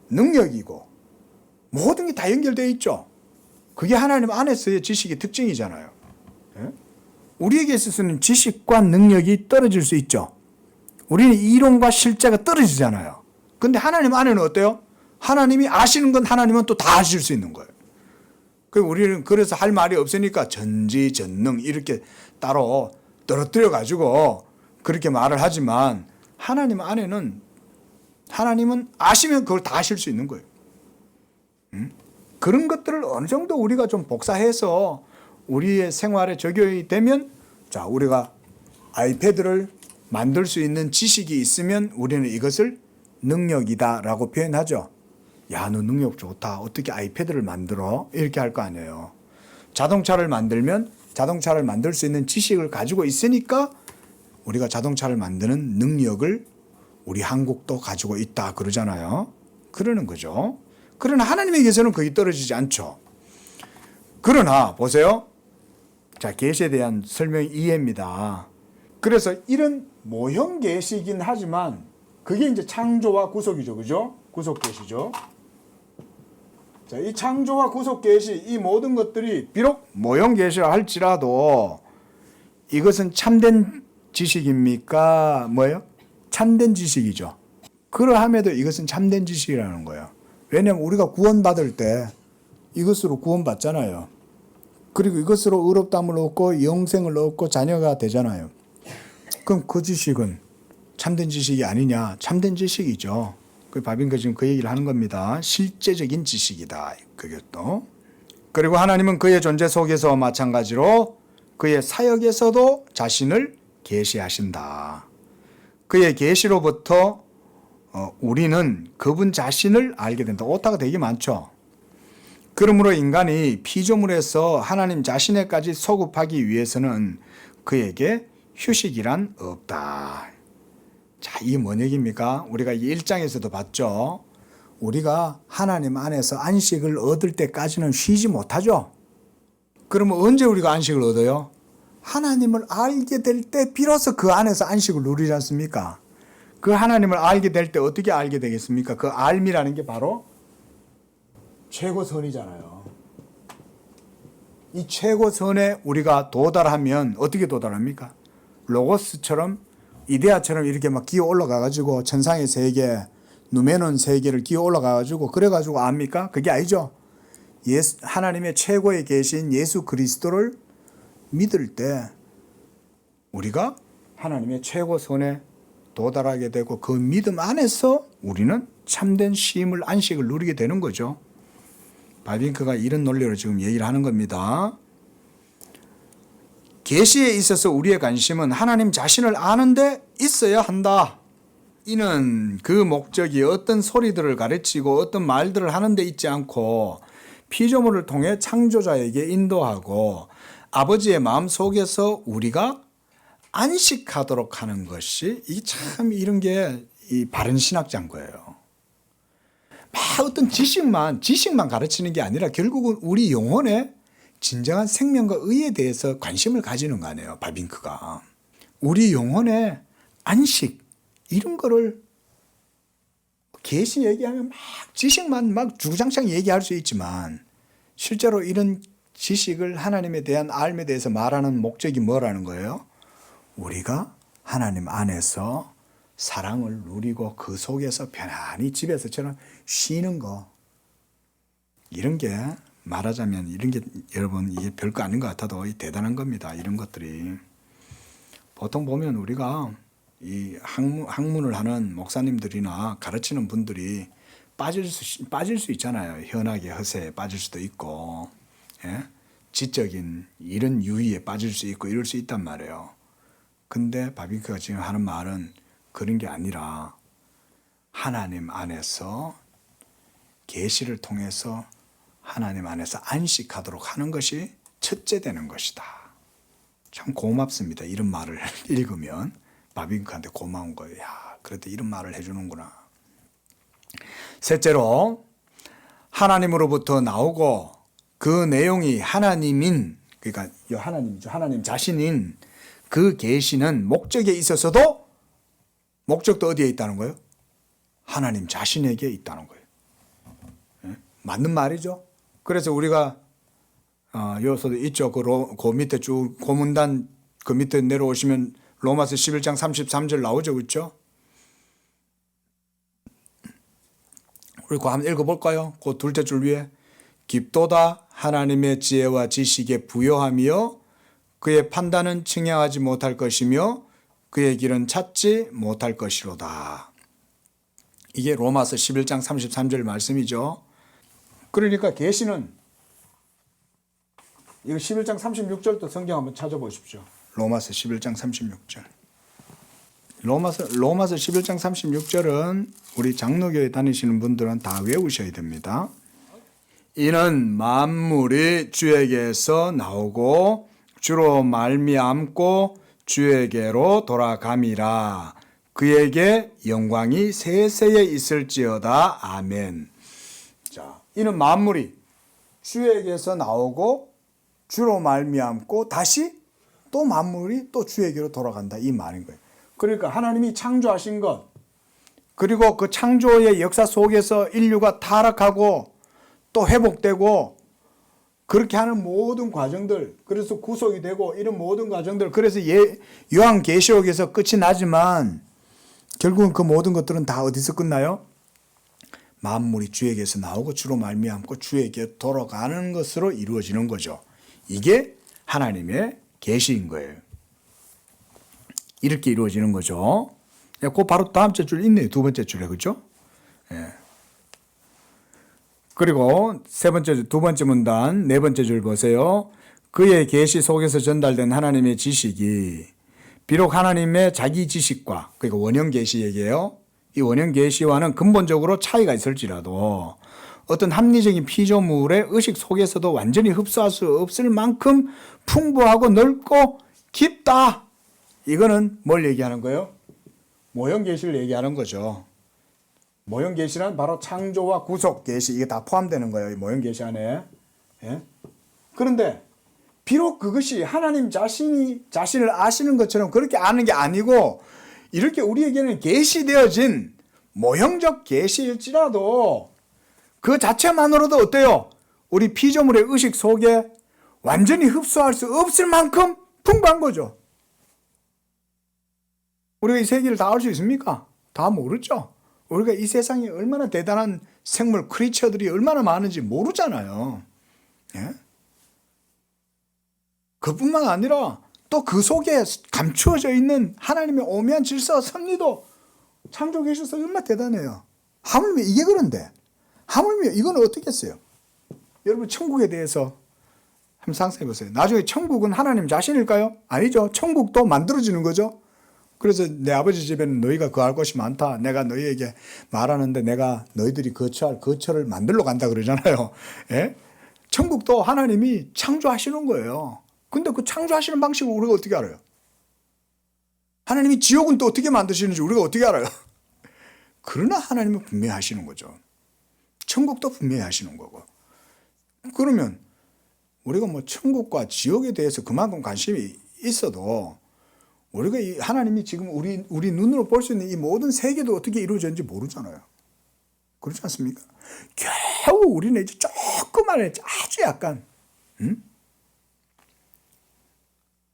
능력이고 모든 게 다 연결되어 있죠. 그게 하나님 안에서의 지식의 특징이잖아요. 우리에게 있어서는 지식과 능력이 떨어질 수 있죠. 우리는 이론과 실제가 떨어지잖아요. 근데 하나님 안에는 어때요? 하나님이 아시는 건 하나님은 또 다 아실 수 있는 거예요. 우리는 그래서 할 말이 없으니까 전지전능 이렇게 따로 떨어뜨려 가지고 그렇게 말을 하지만, 하나님 안에는 하나님은 아시면 그걸 다 아실 수 있는 거예요. 그런 것들을 어느 정도 우리가 좀 복사해서 우리의 생활에 적용이 되면, 자 우리가 아이패드를 만들 수 있는 지식이 있으면 우리는 이것을 능력이다 라고 표현하죠. 야, 너 능력 좋다. 어떻게 아이패드를 만들어? 이렇게 할 거 아니에요. 자동차를 만들면 자동차를 만들 수 있는 지식을 가지고 있으니까 우리가 자동차를 만드는 능력을 우리 한국도 가지고 있다 그러잖아요. 그러는 거죠. 그러나 하나님에게서는 거기 떨어지지 않죠. 그러나 보세요. 자, 계시에 대한 설명 이해입니다. 그래서 이런 모형 계시이긴 하지만 그게 이제 창조와 구속이죠. 그죠? 구속 계시죠. 자, 이 창조와 구속 계시, 이 모든 것들이 비록 모형 계시라 할지라도 이것은 참된 지식입니까? 뭐예요? 참된 지식이죠. 그러함에도 이것은 참된 지식이라는 거예요. 왜냐하면 우리가 구원받을 때 이것으로 구원받잖아요. 그리고 이것으로 의롭다함을 얻고 영생을 얻고 자녀가 되잖아요. 그럼 그 지식은 참된 지식이 아니냐? 참된 지식이죠. 그 바빙크가 지금 그 얘기를 하는 겁니다. 실제적인 지식이다. 그게 또. 그리고 하나님은 그의 존재 속에서 마찬가지로 그의 사역에서도 자신을 계시하신다. 그의 계시로부터 우리는 그분 자신을 알게 된다. 오타가 되게 많죠. 그러므로 인간이 피조물에서 하나님 자신에까지 소급하기 위해서는 그에게 휴식이란 없다. 자, 이게 뭔 얘기입니까? 우리가 이 1장에서도 봤죠. 우리가 하나님 안에서 안식을 얻을 때까지는 쉬지 못하죠. 그러면 언제 우리가 안식을 얻어요? 하나님을 알게 될 때 비로소 그 안에서 안식을 누리지 않습니까? 그 하나님을 알게 될 때 어떻게 알게 되겠습니까? 그 알미라는 게 바로 최고선이잖아요. 이 최고선에 우리가 도달하면 어떻게 도달합니까? 로고스처럼 이데아처럼 이렇게 막 기어 올라가가지고 천상의 세계, 누메논 세계를 기어 올라가가지고 그래가지고 압니까? 그게 아니죠. 하나님의 최고에 계신 예수 그리스도를 믿을 때 우리가 하나님의 최고선에 도달하게 되고 그 믿음 안에서 우리는 참된 쉼을 안식을 누리게 되는 거죠. 바빙크가 이런 논리로 지금 얘기를 하는 겁니다. 계시에 있어서 우리의 관심은 하나님 자신을 아는 데 있어야 한다. 이는 그 목적이 어떤 소리들을 가르치고 어떤 말들을 하는 데 있지 않고 피조물을 통해 창조자에게 인도하고 아버지의 마음 속에서 우리가 안식하도록 하는 것이 이 참 이런 게 이 바른 신학자인 거예요. 막 어떤 지식만 가르치는 게 아니라 결국은 우리 영혼의 진정한 생명과 의에 대해서 관심을 가지는 거 아니에요. 바빙크가. 우리 영혼의 안식 이런 거를 계시 얘기하면 막 지식만 막 주구장창 얘기할 수 있지만 실제로 이런 지식을 하나님에 대한 알에 대해서 말하는 목적이 뭐라는 거예요? 우리가 하나님 안에서 사랑을 누리고 그 속에서 편안히 집에서처럼 쉬는 거. 이런 게 말하자면 이런 게 여러분 이게 별거 아닌 것 같아도 대단한 겁니다. 이런 것들이. 보통 보면 우리가 이 학문을 하는 목사님들이나 가르치는 분들이 빠질 수 있잖아요. 현학의 허세에 빠질 수도 있고, 예? 지적인 이런 유의에 빠질 수 있고 이럴 수 있단 말이에요. 근데 바빙크가 지금 하는 말은 그런 게 아니라 하나님 안에서 계시를 통해서 하나님 안에서 안식하도록 하는 것이 첫째 되는 것이다. 참 고맙습니다. 이런 말을 읽으면 바빙크한테 고마운 거예요. 야, 그래도 이런 말을 해주는구나. 셋째로 하나님으로부터 나오고 그 내용이 하나님인, 그러니까 하나님이죠. 하나님 자신인 그 계시는 목적에 있어서도 목적도 어디에 있다는 거예요? 하나님 자신에게 있다는 거예요. 네? 맞는 말이죠. 그래서 우리가 여기서도 있죠. 그 밑에 쭉 고문단 그 밑에 내려오시면 로마서 11장 33절 나오죠. 그렇죠? 우리 그거 한번 읽어볼까요? 그 둘째 줄 위에 깊도다 하나님의 지혜와 지식에 부여하며 그의 판단은 측량하지 못할 것이며 그의 길은 찾지 못할 것이로다. 이게 로마서 11장 33절 말씀이죠. 그러니까 계시는 이거 11장 36절도 성경 한번 찾아보십시오. 로마서 11장 36절. 로마서 11장 36절은 우리 장로교회 다니시는 분들은 다 외우셔야 됩니다. 이는 만물이 주에게서 나오고 주로 말미암고 주에게로 돌아감이라. 그에게 영광이 세세에 있을지어다. 아멘. 자, 이는 만물이 주에게서 나오고 주로 말미암고 다시 또 만물이 또 주에게로 돌아간다. 이 말인 거예요. 그러니까 하나님이 창조하신 것, 그리고 그 창조의 역사 속에서 인류가 타락하고 또 회복되고 그렇게 하는 모든 과정들, 그래서 구속이 되고 이런 모든 과정들, 그래서 요한계시록에서 끝이 나지만 결국은 그 모든 것들은 다 어디서 끝나요? 만물이 주에게서 나오고 주로 말미암고 주에게 돌아가는 것으로 이루어지는 거죠. 이게 하나님의 계시인 거예요. 이렇게 이루어지는 거죠. 그 바로 다음 줄 있네요. 두 번째 줄에, 그렇죠? 예. 그리고 두 번째 문단, 네 번째 줄 보세요. 그의 계시 속에서 전달된 하나님의 지식이 비록 하나님의 자기 지식과, 그러니까 원형 계시 얘기예요. 이 원형 계시와는 근본적으로 차이가 있을지라도 어떤 합리적인 피조물의 의식 속에서도 완전히 흡수할 수 없을 만큼 풍부하고 넓고 깊다. 이거는 뭘 얘기하는 거예요? 모형 계시를 얘기하는 거죠. 모형 계시란 바로 창조와 구속 계시, 이게 다 포함되는 거예요. 이 모형 계시 안에. 예? 그런데 비록 그것이 하나님 자신을 아시는 것처럼 그렇게 아는 게 아니고 이렇게 우리에게는 계시되어진 모형적 계시일지라도 그 자체만으로도 어때요? 우리 피조물의 의식 속에 완전히 흡수할 수 없을 만큼 풍부한 거죠. 우리가 이 세계를 다 알 수 있습니까? 다 모르죠. 우리가 이 세상에 얼마나 대단한 생물, 크리처들이 얼마나 많은지 모르잖아요. 예? 그뿐만 아니라 또 그 속에 감추어져 있는 하나님의 오묘한 질서와 섭리도 창조 계셔서 얼마나 대단해요. 하물며 이게 그런데, 하물며 이건 어떻겠어요? 여러분 천국에 대해서 한번 상상해 보세요. 나중에 천국은 하나님 자신일까요? 아니죠. 천국도 만들어지는 거죠. 그래서 내 아버지 집에는 너희가 거할 곳이 많다. 내가 너희에게 말하는데 내가 너희들이 거처할 거처를 만들러 간다 그러잖아요. 예? 천국도 하나님이 창조하시는 거예요. 근데 그 창조하시는 방식을 우리가 어떻게 알아요? 하나님이 지옥은 또 어떻게 만드시는지 우리가 어떻게 알아요? 그러나 하나님은 분명히 하시는 거죠. 천국도 분명히 하시는 거고. 그러면 우리가 뭐 천국과 지옥에 대해서 그만큼 관심이 있어도 우리가 이 하나님이 지금 우리 눈으로 볼 수 있는 이 모든 세계도 어떻게 이루어졌는지 모르잖아요. 그렇지 않습니까? 겨우 우리는 이제 조그만 아주 약간,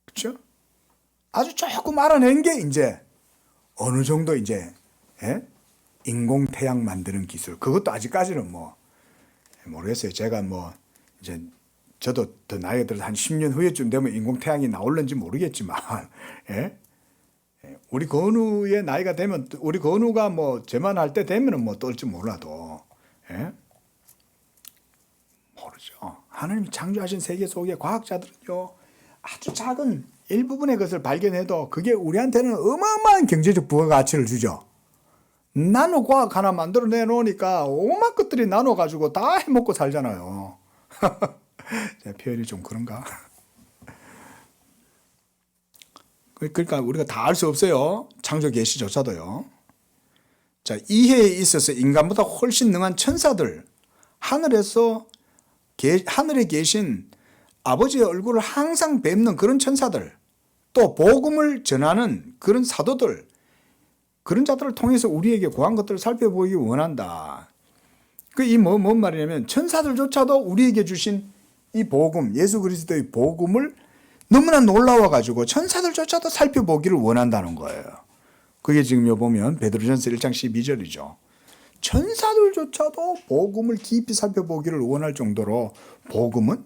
그렇죠? 아주 조금 알아낸 게 이제 어느 정도 이제 인공 태양 만드는 기술. 그것도 아직까지는 뭐 모르겠어요. 제가 뭐 이제 저도 더 나이가 들어서 한 10년 후에쯤 되면 인공태양이 나올는지 모르겠지만, 예? 우리 건우의 나이가 되면, 우리 건우가 뭐 제만 할 때 되면은 뭐 뜰지 몰라도, 예? 모르죠. 하나님이 창조하신 세계 속에 과학자들은요, 아주 작은 일부분의 것을 발견해도 그게 우리한테는 어마어마한 경제적 부가가치를 주죠. 나노 과학 하나 만들어내 놓으니까 오만 것들이 나눠가지고 다 해먹고 살잖아요. 제 표현이 좀 그런가? 그러니까 우리가 다 알 수 없어요. 창조 계시조차도요. 자, 이해에 있어서 인간보다 훨씬 능한 천사들, 하늘에 계신 아버지의 얼굴을 항상 뵙는 그런 천사들, 또 복음을 전하는 그런 사도들, 그런 자들을 통해서 우리에게 구한 것들을 살펴보기 원한다. 뭔 말이냐면 천사들조차도 우리에게 주신 이 복음, 예수 그리스도의 복음을 너무나 놀라워가지고 천사들조차도 살펴보기를 원한다는 거예요. 그게 지금 보면 베드로전서 1장 12절이죠. 천사들조차도 복음을 깊이 살펴보기를 원할 정도로 복음은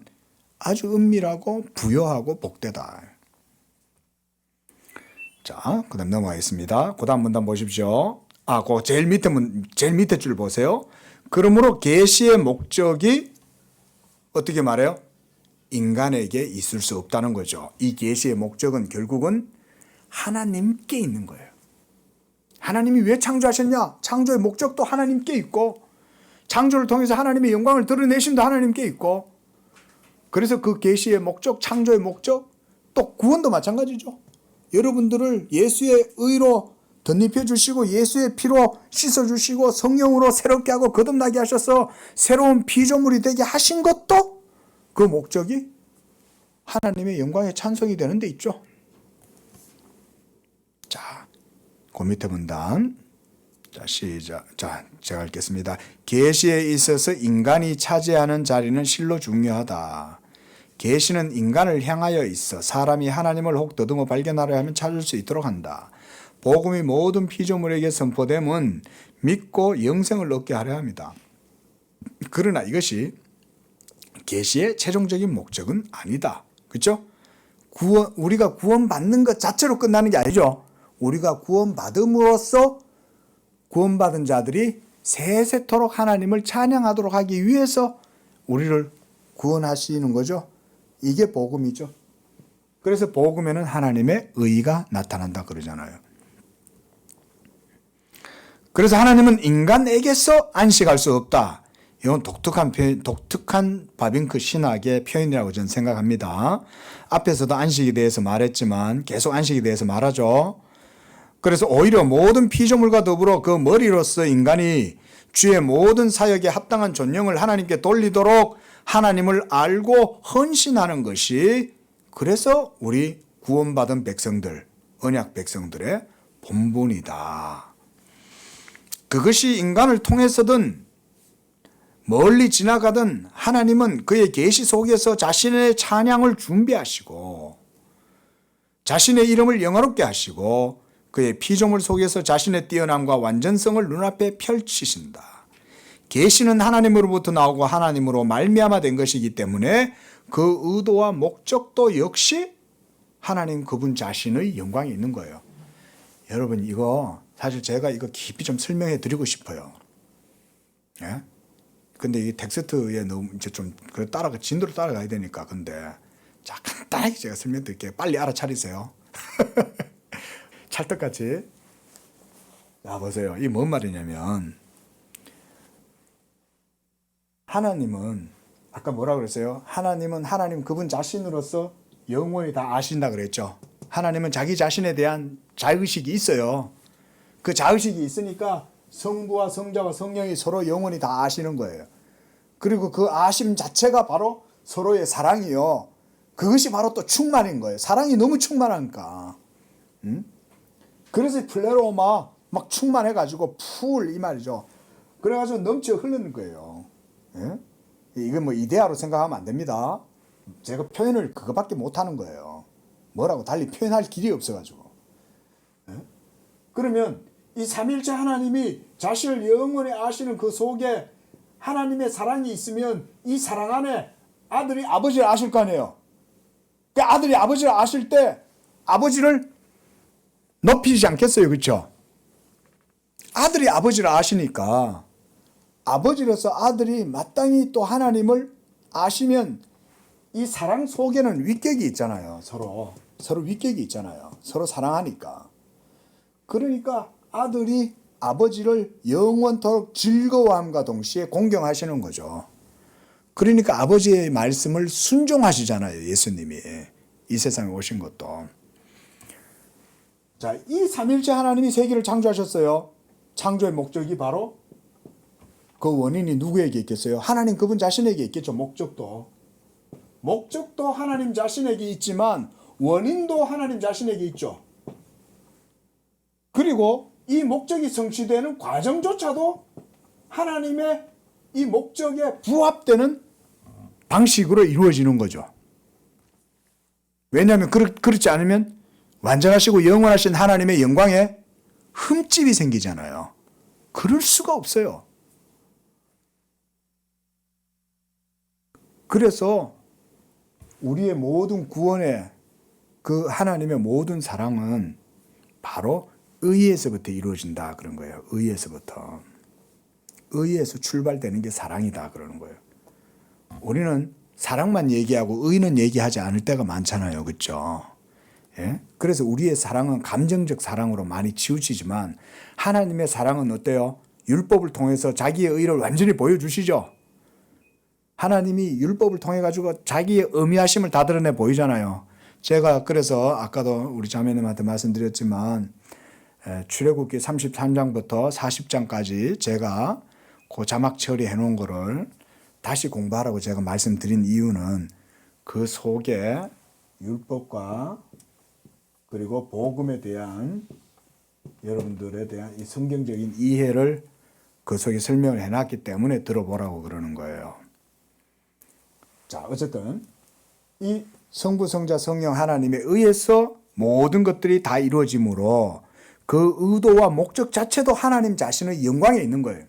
아주 은밀하고 부여하고 복되다. 자, 그 다음 넘어가겠습니다. 그 다음 문단 보십시오. 그 제일 밑에 줄 보세요. 그러므로 계시의 목적이 어떻게 말해요? 인간에게 있을 수 없다는 거죠. 이 계시의 목적은 결국은 하나님께 있는 거예요. 하나님이 왜 창조하셨냐? 창조의 목적도 하나님께 있고, 창조를 통해서 하나님의 영광을 드러내심도 하나님께 있고, 그래서 그 계시의 목적, 창조의 목적, 또 구원도 마찬가지죠. 여러분들을 예수의 의로 덧입혀 주시고 예수의 피로 씻어 주시고 성령으로 새롭게 하고 거듭나게 하셔서 새로운 피조물이 되게 하신 것도 그 목적이 하나님의 영광의 찬송이 되는 데 있죠. 자, 그 밑에 문단. 자, 시작. 자, 제가 읽겠습니다. 계시에 있어서 인간이 차지하는 자리는 실로 중요하다. 계시는 인간을 향하여 있어 사람이 하나님을 혹 더듬어 발견하려 하면 찾을 수 있도록 한다. 복음이 모든 피조물에게 선포됨은 믿고 영생을 얻게 하려 합니다. 그러나 이것이 계시의 최종적인 목적은 아니다. 그렇죠? 우리가 구원받는 것 자체로 끝나는 게 아니죠. 우리가 구원받음으로써 구원받은 자들이 세세토록 하나님을 찬양하도록 하기 위해서 우리를 구원하시는 거죠. 이게 복음이죠. 그래서 복음에는 하나님의 의가 나타난다 그러잖아요. 그래서 하나님은 인간에게서 안식할 수 없다. 이건 독특한 바빙크 신학의 표현이라고 저는 생각합니다. 앞에서도 안식에 대해서 말했지만 계속 안식에 대해서 말하죠. 그래서 오히려 모든 피조물과 더불어 그 머리로서 인간이 주의 모든 사역에 합당한 존영을 하나님께 돌리도록 하나님을 알고 헌신하는 것이 그래서 우리 구원받은 백성들, 언약 백성들의 본분이다. 그것이 인간을 통해서든 멀리 지나가든 하나님은 그의 계시 속에서 자신의 찬양을 준비하시고 자신의 이름을 영화롭게 하시고 그의 피조물 속에서 자신의 뛰어남과 완전성을 눈앞에 펼치신다. 계시는 하나님으로부터 나오고 하나님으로 말미암아 된 것이기 때문에 그 의도와 목적도 역시 하나님 그분 자신의 영광이 있는 거예요. 여러분 이거 사실 제가 이거 깊이 좀 설명해 드리고 싶어요. 예? 근데 이 텍스트에 너무 이제 좀 진도로 따라가야 되니까 근데 자 간단하게 제가 설명드릴게요. 빨리 알아차리세요. 찰떡같이. 자 보세요. 이게 뭔 말이냐면 하나님은 아까 뭐라 그랬어요? 하나님은 하나님 그분 자신으로서 영원히 다 아신다 그랬죠. 하나님은 자기 자신에 대한 자의식이 있어요. 그 자의식이 있으니까 성부와 성자와 성령이 서로 영원히 다 아시는 거예요. 그리고 그 아심 자체가 바로 서로의 사랑이요. 그것이 바로 또 충만인 거예요. 사랑이 너무 충만하니까. 그래서 플레로마 막 충만해가지고 풀 이 말이죠. 그래가지고 넘쳐 흐르는 거예요. 예? 이건 뭐 이데아로 생각하면 안 됩니다. 제가 표현을 그거밖에 못하는 거예요. 뭐라고 달리 표현할 길이 없어가지고. 예? 그러면 이 삼일체 하나님이 자신을 영원히 아시는 그 속에 하나님의 사랑이 있으면 이 사랑 안에 아들이 아버지를 아실 거 아니에요. 그 아들이 아버지를 아실 때 아버지를 높이지 않겠어요. 그렇죠? 아들이 아버지를 아시니까 아버지로서 아들이 마땅히 또 하나님을 아시면 이 사랑 속에는 위격이 있잖아요. 서로 위격이 있잖아요. 서로 사랑하니까. 그러니까 아들이 아버지를 영원토록 즐거워함과 동시에 공경하시는 거죠. 그러니까 아버지의 말씀을 순종하시잖아요. 예수님이 이 세상에 오신 것도. 자, 이 삼일체 하나님이 세계를 창조하셨어요. 창조의 목적이 바로 그 원인이 누구에게 있겠어요? 하나님 그분 자신에게 있겠죠. 목적도 하나님 자신에게 있지만 원인도 하나님 자신에게 있죠. 그리고 이 목적이 성취되는 과정조차도 하나님의 이 목적에 부합되는 방식으로 이루어지는 거죠. 왜냐하면 그렇지 않으면 완전하시고 영원하신 하나님의 영광에 흠집이 생기잖아요. 그럴 수가 없어요. 그래서 우리의 모든 구원의 그 하나님의 모든 사랑은 바로 의에서부터 이루어진다 그런 거예요. 의에서부터. 의에서 출발되는 게 사랑이다 그러는 거예요. 우리는 사랑만 얘기하고 의는 얘기하지 않을 때가 많잖아요. 그렇죠? 예? 그래서 우리의 사랑은 감정적 사랑으로 많이 치우치지만 하나님의 사랑은 어때요? 율법을 통해서 자기의 의를 완전히 보여주시죠. 하나님이 율법을 통해 가지고 자기의 의미하심을 다 드러내 보이잖아요. 제가 그래서 아까도 우리 자매님한테 말씀드렸지만 출애굽기 33장부터 40장까지 제가 그 자막 처리해 놓은 거를 다시 공부하라고 제가 말씀드린 이유는 그 속에 율법과 그리고 복음에 대한 여러분들에 대한 이 성경적인 이해를 그 속에 설명을 해놨기 때문에 들어보라고 그러는 거예요. 자, 어쨌든 이 성부, 성자, 성령 하나님에 의해서 모든 것들이 다 이루어지므로 그 의도와 목적 자체도 하나님 자신의 영광에 있는 거예요.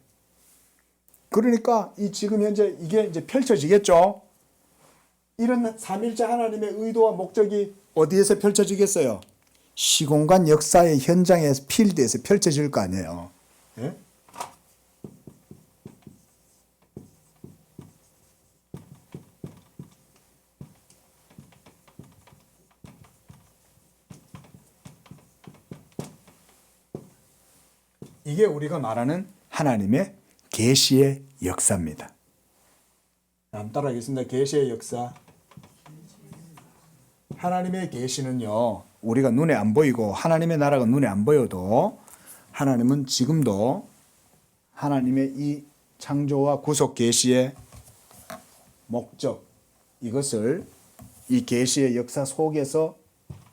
그러니까 이 지금 현재 이게 이제 펼쳐지겠죠. 이런 삼일째 하나님의 의도와 목적이 어디에서 펼쳐지겠어요? 시공간 역사의 현장에서 필드에서 펼쳐질 거 아니에요. 예? 이게 우리가 말하는 하나님의 계시의 역사입니다. 다음 따라하겠습니다. 계시의 역사. 하나님의 계시는요, 우리가 눈에 안 보이고 하나님의 나라가 눈에 안 보여도 하나님은 지금도 하나님의 이 창조와 구속 계시의 목적, 이것을 이 계시의 역사 속에서,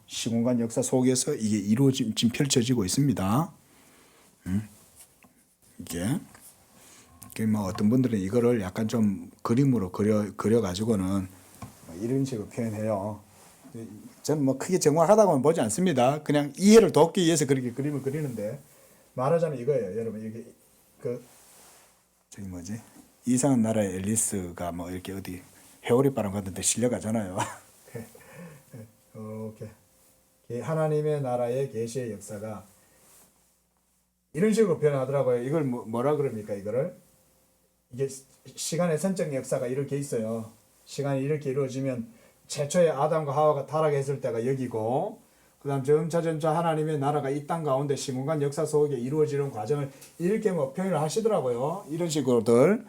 시공간 역사 속에서 이게 이루어짐, 지금 펼쳐지고 있습니다. 이게 뭐 어떤 분들은 이거를 약간 좀 그림으로 그려 가지고는 이런 식으로 표현해요. 저는 뭐 크게 정확하다고는 보지 않습니다. 그냥 이해를 돕기 위해서 그렇게 그림을 그리는데, 말하자면 이거예요, 여러분. 이게 저기 뭐지, 이상한 나라의 앨리스가 뭐 이렇게 어디 회오리바람 같은 데 실려가잖아요. 이렇게 하나님의 나라의 계시의 역사가 이런 식으로 표현하더라고요. 이걸 뭐라 그럽니까? 이게 시간의 선적 역사가 이렇게 있어요. 시간이 이렇게 이루어지면 최초의 아담과 하와가 타락했을 때가 여기고, 그 다음 점차 하나님의 나라가 이 땅 가운데 시공간 역사 속에 이루어지는 과정을 이렇게 뭐 표현을 하시더라고요. 이런 식으로들.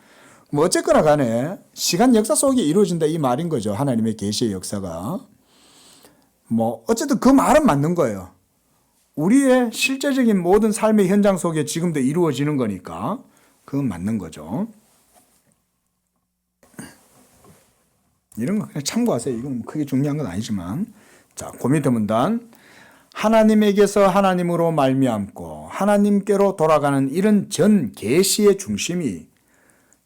뭐 어쨌거나 간에 시간 역사 속에 이루어진다 이 말인 거죠. 하나님의 계시의 역사가. 뭐 어쨌든 그 말은 맞는 거예요. 우리의 실제적인 모든 삶의 현장 속에 지금도 이루어지는 거니까 그건 맞는 거죠. 이런 거 그냥 참고하세요. 이건 크게 중요한 건 아니지만. 자, 그 밑에 문단. 하나님에게서 하나님으로 말미암고 하나님께로 돌아가는 이런 전 계시의 중심이,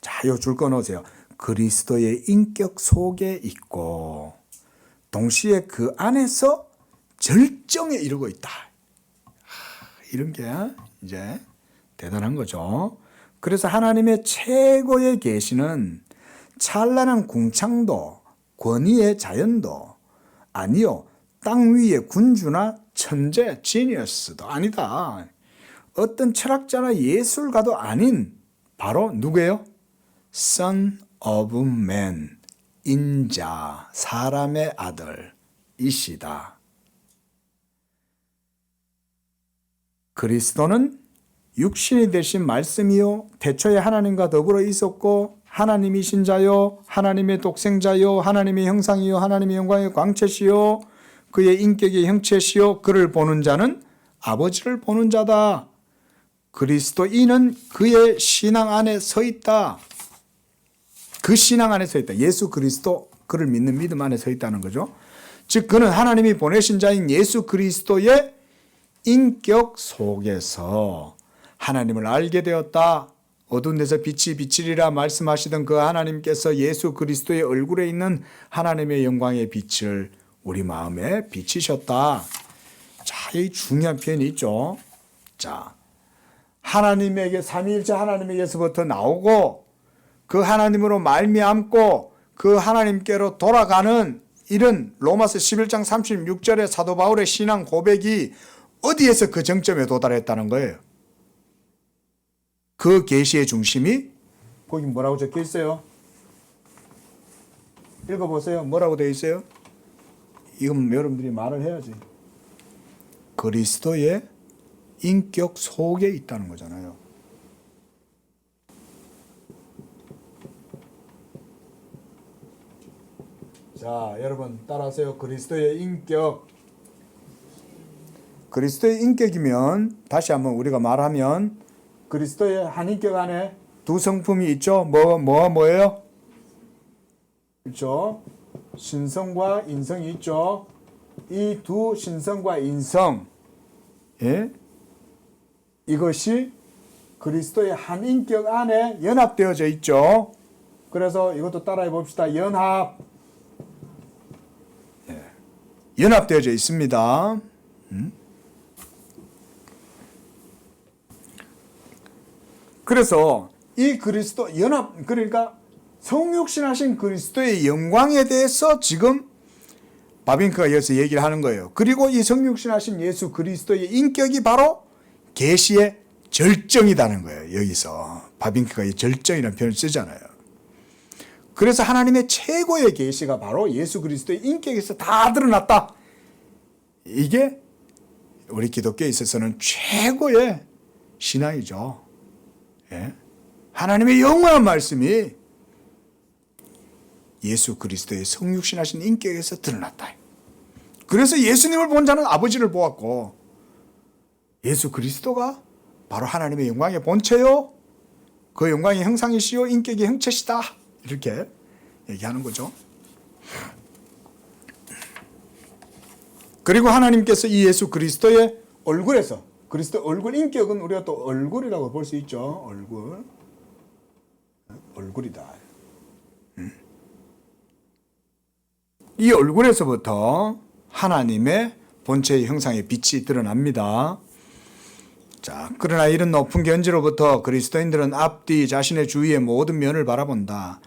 자, 요 줄 거 넣으세요. 그리스도의 인격 속에 있고 동시에 그 안에서 절정에 이르고 있다. 이런 게 이제 대단한 거죠. 그래서 하나님의 최고의 계시는 찬란한 궁창도, 권위의 자연도 아니요, 땅 위의 군주나 천재, 지니어스도 아니다. 어떤 철학자나 예술가도 아닌 바로 누구예요? Son of Man, 인자, 사람의 아들 이시다. 그리스도는 육신이 되신 말씀이요, 태초에 하나님과 더불어 있었고 하나님이신 자요, 하나님의 독생자요, 하나님의 형상이요, 하나님의 영광의 광채시요, 그의 인격의 형체시요, 그를 보는 자는 아버지를 보는 자다. 그리스도인은 그의 신앙 안에 서 있다. 그 신앙 안에 서 있다. 예수 그리스도, 그를 믿는 믿음 안에 서 있다는 거죠. 즉 그는 하나님이 보내신 자인 예수 그리스도의 인격 속에서 하나님을 알게 되었다. 어두운 데서 빛이 비치리라 말씀하시던 그 하나님께서 예수 그리스도의 얼굴에 있는 하나님의 영광의 빛을 우리 마음에 비치셨다. 자, 이 중요한 표현이 있죠. 자, 하나님에게, 삼위일체 하나님에게서부터 나오고 그 하나님으로 말미암고 그 하나님께로 돌아가는 이런 로마서 11장 36절의 사도 바울의 신앙 고백이 어디에서 그 정점에 도달했다는 거예요? 그 계시의 중심이 거기 뭐라고 적혀 있어요? 읽어보세요. 뭐라고 되어 있어요? 이건 여러분들이 말을 해야지. 그리스도의 인격 속에 있다는 거잖아요. 자, 여러분 따라하세요. 그리스도의 인격. 그리스도의 인격이면, 다시 한번 우리가 말하면, 그리스도의 한 인격 안에 두 성품이 있죠. 뭐예요? 그렇죠? 신성과 인성이 있죠. 이 두 신성과 인성, 예? 이것이 그리스도의 한 인격 안에 연합되어져 있죠. 그래서 이것도 따라해 봅시다. 연합. 연합되어져 있습니다. 그래서 이 그리스도 연합, 그러니까 성육신하신 그리스도의 영광에 대해서 지금 바빙크가 여기서 얘기를 하는 거예요. 그리고 이 성육신하신 예수 그리스도의 인격이 바로 계시의 절정이라는 거예요. 여기서 바빙크가 이 절정이라는 표현을 쓰잖아요. 그래서 하나님의 최고의 계시가 바로 예수 그리스도의 인격에서 다 드러났다. 이게 우리 기독교에 있어서는 최고의 신앙이죠. 예? 하나님의 영원한 말씀이 예수 그리스도의 성육신하신 인격에서 드러났다. 그래서 예수님을 본 자는 아버지를 보았고 예수 그리스도가 바로 하나님의 영광의 본체요, 그 영광의 형상이시요 인격의 형체시다, 이렇게 얘기하는 거죠. 그리고 하나님께서 이 예수 그리스도의 얼굴에서, 그리스도 얼굴 인격은 우리가 또 얼굴이라고 볼 수 있죠. 얼굴이다. 이 얼굴에서부터 하나님의 본체의 형상의 빛이 드러납니다. 자, 그러나 이런 높은 견지로부터 그리스도인들은 앞뒤 자신의 주위의 모든 면을 바라본다.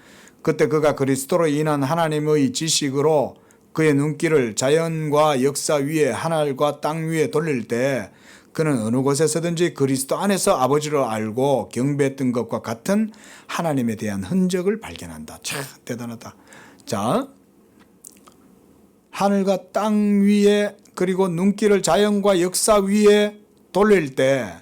그때 그가 그리스도로 인한 하나님의 지식으로 그의 눈길을 자연과 역사 위에, 하늘과 땅 위에 돌릴 때 그는 어느 곳에서든지 그리스도 안에서 아버지를 알고 경배했던 것과 같은 하나님에 대한 흔적을 발견한다. 참 대단하다. 자, 하늘과 땅 위에, 그리고 눈길을 자연과 역사 위에 돌릴 때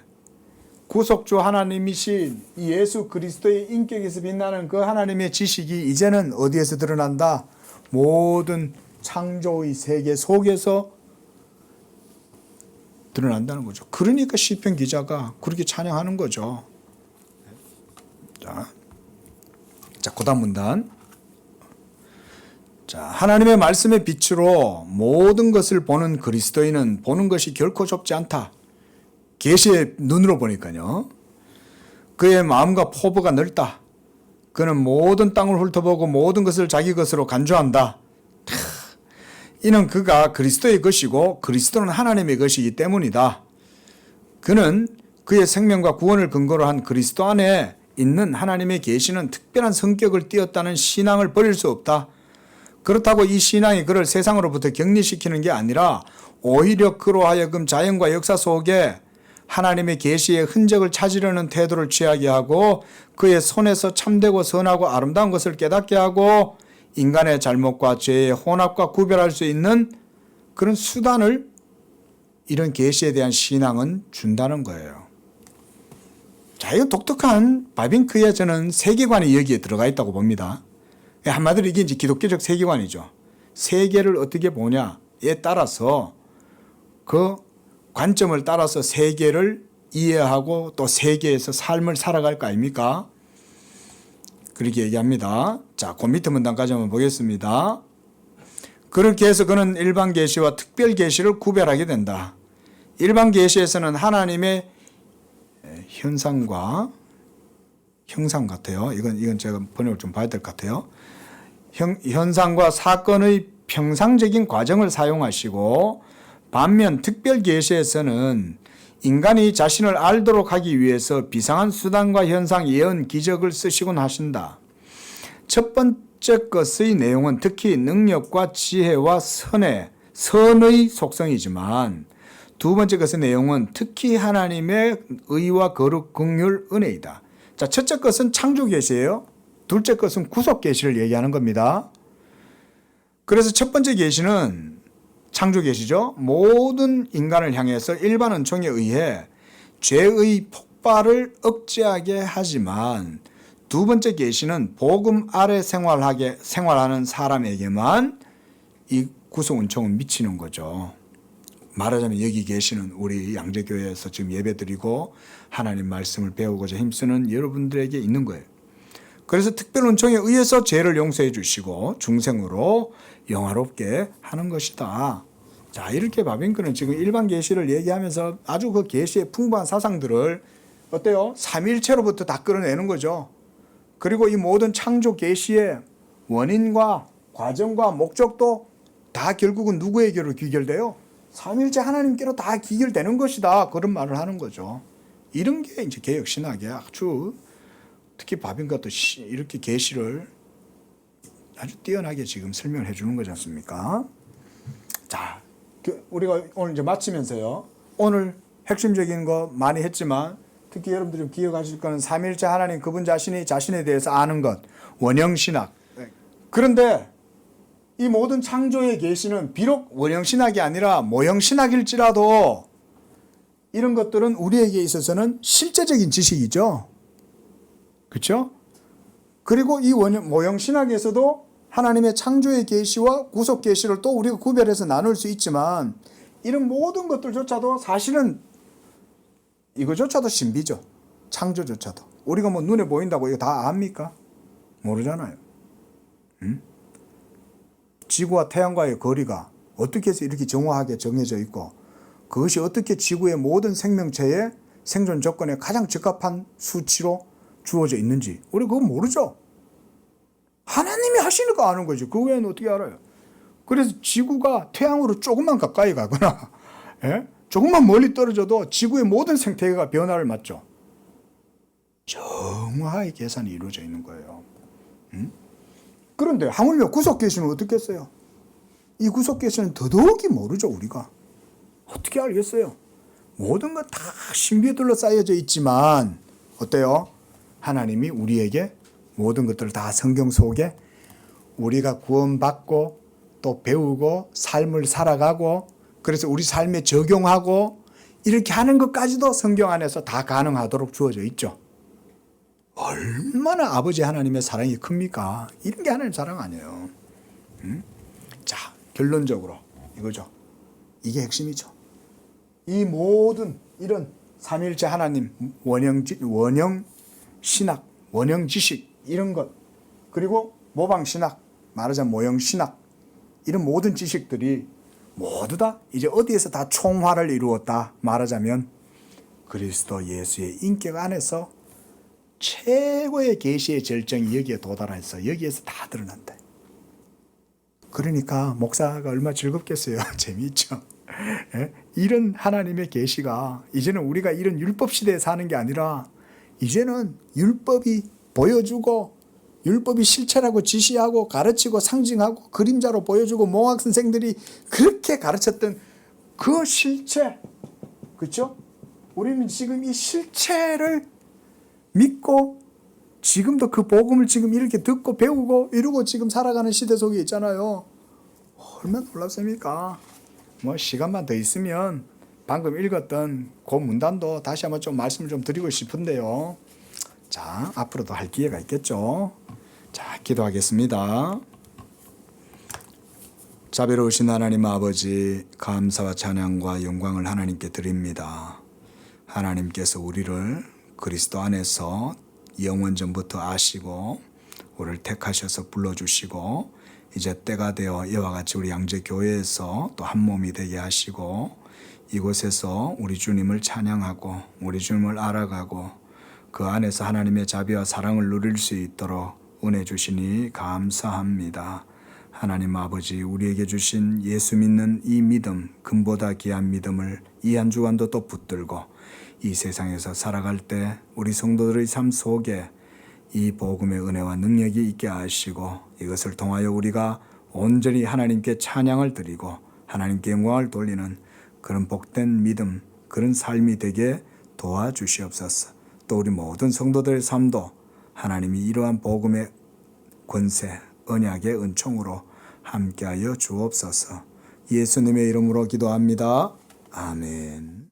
구속주 하나님이신 이 예수 그리스도의 인격에서 빛나는 그 하나님의 지식이 이제는 어디에서 드러난다? 모든 창조의 세계 속에서 드러난다는 거죠. 그러니까 시편 기자가 그렇게 찬양하는 거죠. 자, 그다음 문단. 자, 하나님의 말씀의 빛으로 모든 것을 보는 그리스도인은 보는 것이 결코 좁지 않다. 계시의 눈으로 보니까요. 그의 마음과 포부가 넓다. 그는 모든 땅을 훑어보고 모든 것을 자기 것으로 간주한다. 이는 그가 그리스도의 것이고 그리스도는 하나님의 것이기 때문이다. 그는 그의 생명과 구원을 근거로 한 그리스도 안에 있는 하나님의 계시는 특별한 성격을 띄었다는 신앙을 버릴 수 없다. 그렇다고 이 신앙이 그를 세상으로부터 격리시키는 게 아니라 오히려 그로 하여금 자연과 역사 속에 하나님의 계시의 흔적을 찾으려는 태도를 취하게 하고 그의 손에서 참되고 선하고 아름다운 것을 깨닫게 하고 인간의 잘못과 죄의 혼합과 구별할 수 있는 그런 수단을 이런 계시에 대한 신앙은 준다는 거예요. 자, 이거 독특한 바빙크의 저는 세계관이 여기에 들어가 있다고 봅니다. 한마디로 이게 이제 기독교적 세계관이죠. 세계를 어떻게 보냐에 따라서 그 관점을 따라서 세계를 이해하고 또 세계에서 삶을 살아갈 거 아닙니까? 그렇게 얘기합니다. 자, 그 밑에 문단까지 한번 보겠습니다. 그렇게 해서 그는 일반 계시와 특별 계시를 구별하게 된다. 일반 계시에서는 하나님의 현상과 형상 같아요. 이건 제가 번역을 좀 봐야 될 것 같아요. 현상과 사건의 평상적인 과정을 사용하시고 반면 특별 계시에서는 인간이 자신을 알도록 하기 위해서 비상한 수단과 현상, 예언, 기적을 쓰시곤 하신다. 첫 번째 것의 내용은 특히 능력과 지혜와 선의 속성이지만 두 번째 것의 내용은 특히 하나님의 의와 거룩, 긍휼, 은혜이다. 자, 첫째 것은 창조 계시예요. 둘째 것은 구속 계시를 얘기하는 겁니다. 그래서 첫 번째 계시는 창조 계시죠. 모든 인간을 향해서 일반 은총에 의해 죄의 폭발을 억제하게 하지만 두 번째 계시는 복음 아래 생활하는 사람에게만 이 구속 은총은 미치는 거죠. 말하자면 여기 계시는 우리 양재교회에서 지금 예배드리고 하나님 말씀을 배우고자 힘쓰는 여러분들에게 있는 거예요. 그래서 특별 은총에 의해서 죄를 용서해 주시고 중생으로 영화롭게 하는 것이다. 자, 이렇게 바빙크는 지금 일반 계시를 얘기하면서 아주 그 계시의 풍부한 사상들을 어때요? 삼위일체로부터 다 끌어내는 거죠. 그리고 이 모든 창조 계시의 원인과 과정과 목적도 다 결국은 누구에게로 귀결돼요? 삼위일체 하나님께로 다 귀결되는 것이다. 그런 말을 하는 거죠. 이런 게 이제 개혁신학의 아주 특히 바빙과도 이렇게 계시를 아주 뛰어나게 지금 설명을 해주는 거지 않습니까? 자, 우리가 오늘 이제 마치면서요. 오늘 핵심적인 거 많이 했지만 특히 여러분들이 좀 기억하실 거는 삼위일체 하나님 그분 자신이 자신에 대해서 아는 것, 원형신학. 그런데 이 모든 창조의 계시는 비록 원형신학이 아니라 모형신학일지라도 이런 것들은 우리에게 있어서는 실제적인 지식이죠. 그렇죠? 그리고 이 모형신학에서도 하나님의 창조의 계시와 구속 계시를 또 우리가 구별해서 나눌 수 있지만 이런 모든 것들조차도 사실은 이거조차도 신비죠. 창조조차도. 우리가 뭐 눈에 보인다고 이거 다 압니까? 모르잖아요. 지구와 태양과의 거리가 어떻게 해서 이렇게 정확하게 정해져 있고 그것이 어떻게 지구의 모든 생명체의 생존 조건에 가장 적합한 수치로 주어져 있는지 우리 그건 모르죠. 하나님이 하시니까 아는 거죠. 그 외에는 어떻게 알아요? 그래서 지구가 태양으로 조금만 가까이 가거나 조금만 멀리 떨어져도 지구의 모든 생태계가 변화를 맞죠. 정확하게 계산이 이루어져 있는 거예요. 그런데 하물며 구속계시는 어떻게 했어요? 이 구속계시는 더더욱이 모르죠. 우리가 어떻게 알겠어요? 모든 것 다 신비에 둘러싸여져 있지만 어때요? 하나님이 우리에게 모든 것들을 다 성경 속에 우리가 구원받고 또 배우고 삶을 살아가고 그래서 우리 삶에 적용하고 이렇게 하는 것까지도 성경 안에서 다 가능하도록 주어져 있죠. 얼마나 아버지 하나님의 사랑이 큽니까? 이런 게 하나님 사랑 아니에요. 자, 결론적으로 이거죠. 이게 핵심이죠. 이 모든 이런 삼위일체 하나님 원형 신학, 원형 지식 이런 것 그리고 모방 신학, 말하자면 모형 신학 이런 모든 지식들이 모두 다 이제 어디에서 다 총화를 이루었다 말하자면 그리스도 예수의 인격 안에서 최고의 계시의 절정이 여기에 도달해서 여기에서 다 드러난다. 그러니까 목사가 얼마나 즐겁겠어요. 재미있죠. 이런 하나님의 계시가 이제는 우리가 이런 율법 시대에 사는 게 아니라 이제는 율법이 보여주고 율법이 실체라고 지시하고 가르치고 상징하고 그림자로 보여주고 몽학 선생들이 그렇게 가르쳤던 그 실체, 그렇죠? 우리는 지금 이 실체를 믿고 지금도 그 복음을 지금 이렇게 듣고 배우고 이러고 지금 살아가는 시대 속에 있잖아요. 얼마나 놀랍습니까? 뭐 시간만 더 있으면 방금 읽었던 그 문단도 다시 한번 좀 말씀을 좀 드리고 싶은데요. 자, 앞으로도 할 기회가 있겠죠. 자, 기도하겠습니다. 자비로우신 하나님 아버지, 감사와 찬양과 영광을 하나님께 드립니다. 하나님께서 우리를 그리스도 안에서 영원전부터 아시고 우리를 택하셔서 불러주시고 이제 때가 되어 이와 같이 우리 양재교회에서 또 한 몸이 되게 하시고 이곳에서 우리 주님을 찬양하고 우리 주님을 알아가고 그 안에서 하나님의 자비와 사랑을 누릴 수 있도록 은혜 주시니 감사합니다. 하나님 아버지, 우리에게 주신 예수 믿는 이 믿음, 금보다 귀한 믿음을 이 한 주간도 또 붙들고 이 세상에서 살아갈 때 우리 성도들의 삶 속에 이 복음의 은혜와 능력이 있게 하시고 이것을 통하여 우리가 온전히 하나님께 찬양을 드리고 하나님께 영광을 돌리는 그런 복된 믿음, 그런 삶이 되게 도와주시옵소서. 또 우리 모든 성도들의 삶도 하나님이 이러한 복음의 권세, 언약의 은총으로 함께하여 주옵소서. 예수님의 이름으로 기도합니다. 아멘.